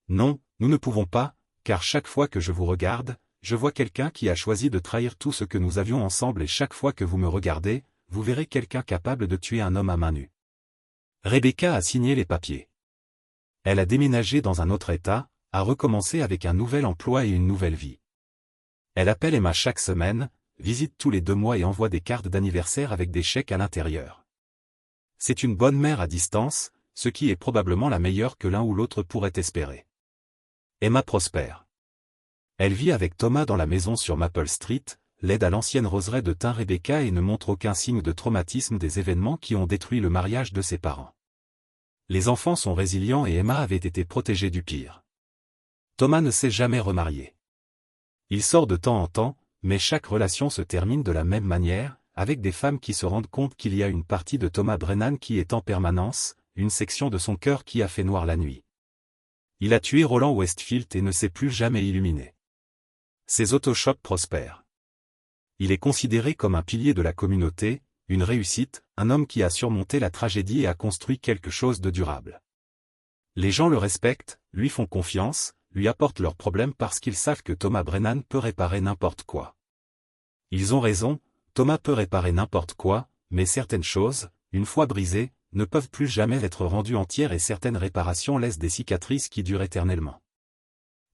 Non, nous ne pouvons pas, car chaque fois que je vous regarde, je vois quelqu'un qui a choisi de trahir tout ce que nous avions ensemble et chaque fois que vous me regardez, vous verrez quelqu'un capable de tuer un homme à main nue. Rebecca a signé les papiers. Elle a déménagé dans un autre état, a recommencé avec un nouvel emploi et une nouvelle vie. Elle appelle Emma chaque semaine, visite tous les 2 mois et envoie des cartes d'anniversaire avec des chèques à l'intérieur. C'est une bonne mère à distance, ce qui est probablement la meilleure que l'un ou l'autre pourrait espérer. Emma prospère. Elle vit avec Thomas dans la maison sur Maple Street, l'aide à l'ancienne roseraie de thym Rebecca et ne montre aucun signe de traumatisme des événements qui ont détruit le mariage de ses parents. Les enfants sont résilients et Emma avait été protégée du pire. Thomas ne s'est jamais remarié. Il sort de temps en temps, mais chaque relation se termine de la même manière, avec des femmes qui se rendent compte qu'il y a une partie de Thomas Brennan qui est en permanence, une section de son cœur qui a fait noir la nuit. Il a tué Roland Westfield et ne s'est plus jamais illuminé. Ses autoshops prospèrent. Il est considéré comme un pilier de la communauté, une réussite, un homme qui a surmonté la tragédie et a construit quelque chose de durable. Les gens le respectent, lui font confiance, lui apportent leurs problèmes parce qu'ils savent que Thomas Brennan peut réparer n'importe quoi. Ils ont raison, Thomas peut réparer n'importe quoi, mais certaines choses, une fois brisées, ne peuvent plus jamais être rendues entières et certaines réparations laissent des cicatrices qui durent éternellement.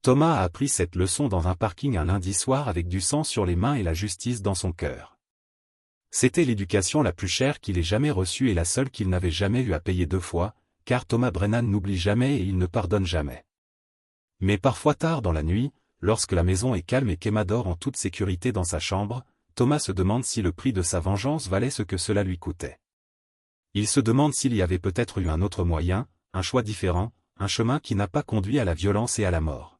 Thomas a appris cette leçon dans un parking un lundi soir avec du sang sur les mains et la justice dans son cœur. C'était l'éducation la plus chère qu'il ait jamais reçue et la seule qu'il n'avait jamais eu à payer 2 fois, car Thomas Brennan n'oublie jamais et il ne pardonne jamais. Mais parfois tard dans la nuit, lorsque la maison est calme et qu'Emma dort en toute sécurité dans sa chambre, Thomas se demande si le prix de sa vengeance valait ce que cela lui coûtait. Il se demande s'il y avait peut-être eu un autre moyen, un choix différent, un chemin qui n'a pas conduit à la violence et à la mort.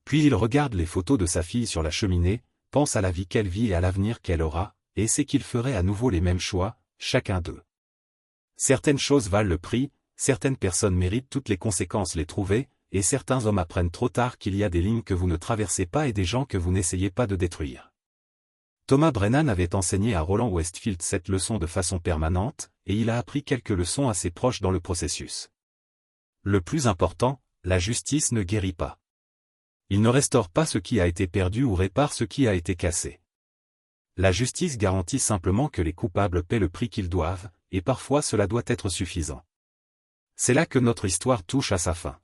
Puis il regarde les photos de sa fille sur la cheminée, pense à la vie qu'elle vit et à l'avenir qu'elle aura, et sait qu'il ferait à nouveau les mêmes choix, chacun d'eux. Certaines choses valent le prix, certaines personnes méritent toutes les conséquences les trouver, et certains hommes apprennent trop tard qu'il y a des lignes que vous ne traversez pas et des gens que vous n'essayez pas de détruire. Thomas Brennan avait enseigné à Roland Westfield cette leçon de façon permanente, et il a appris quelques leçons assez proches dans le processus. Le plus important, la justice ne guérit pas. Il ne restaure pas ce qui a été perdu ou répare ce qui a été cassé. La justice garantit simplement que les coupables paient le prix qu'ils doivent, et parfois cela doit être suffisant. C'est là que notre histoire touche à sa fin.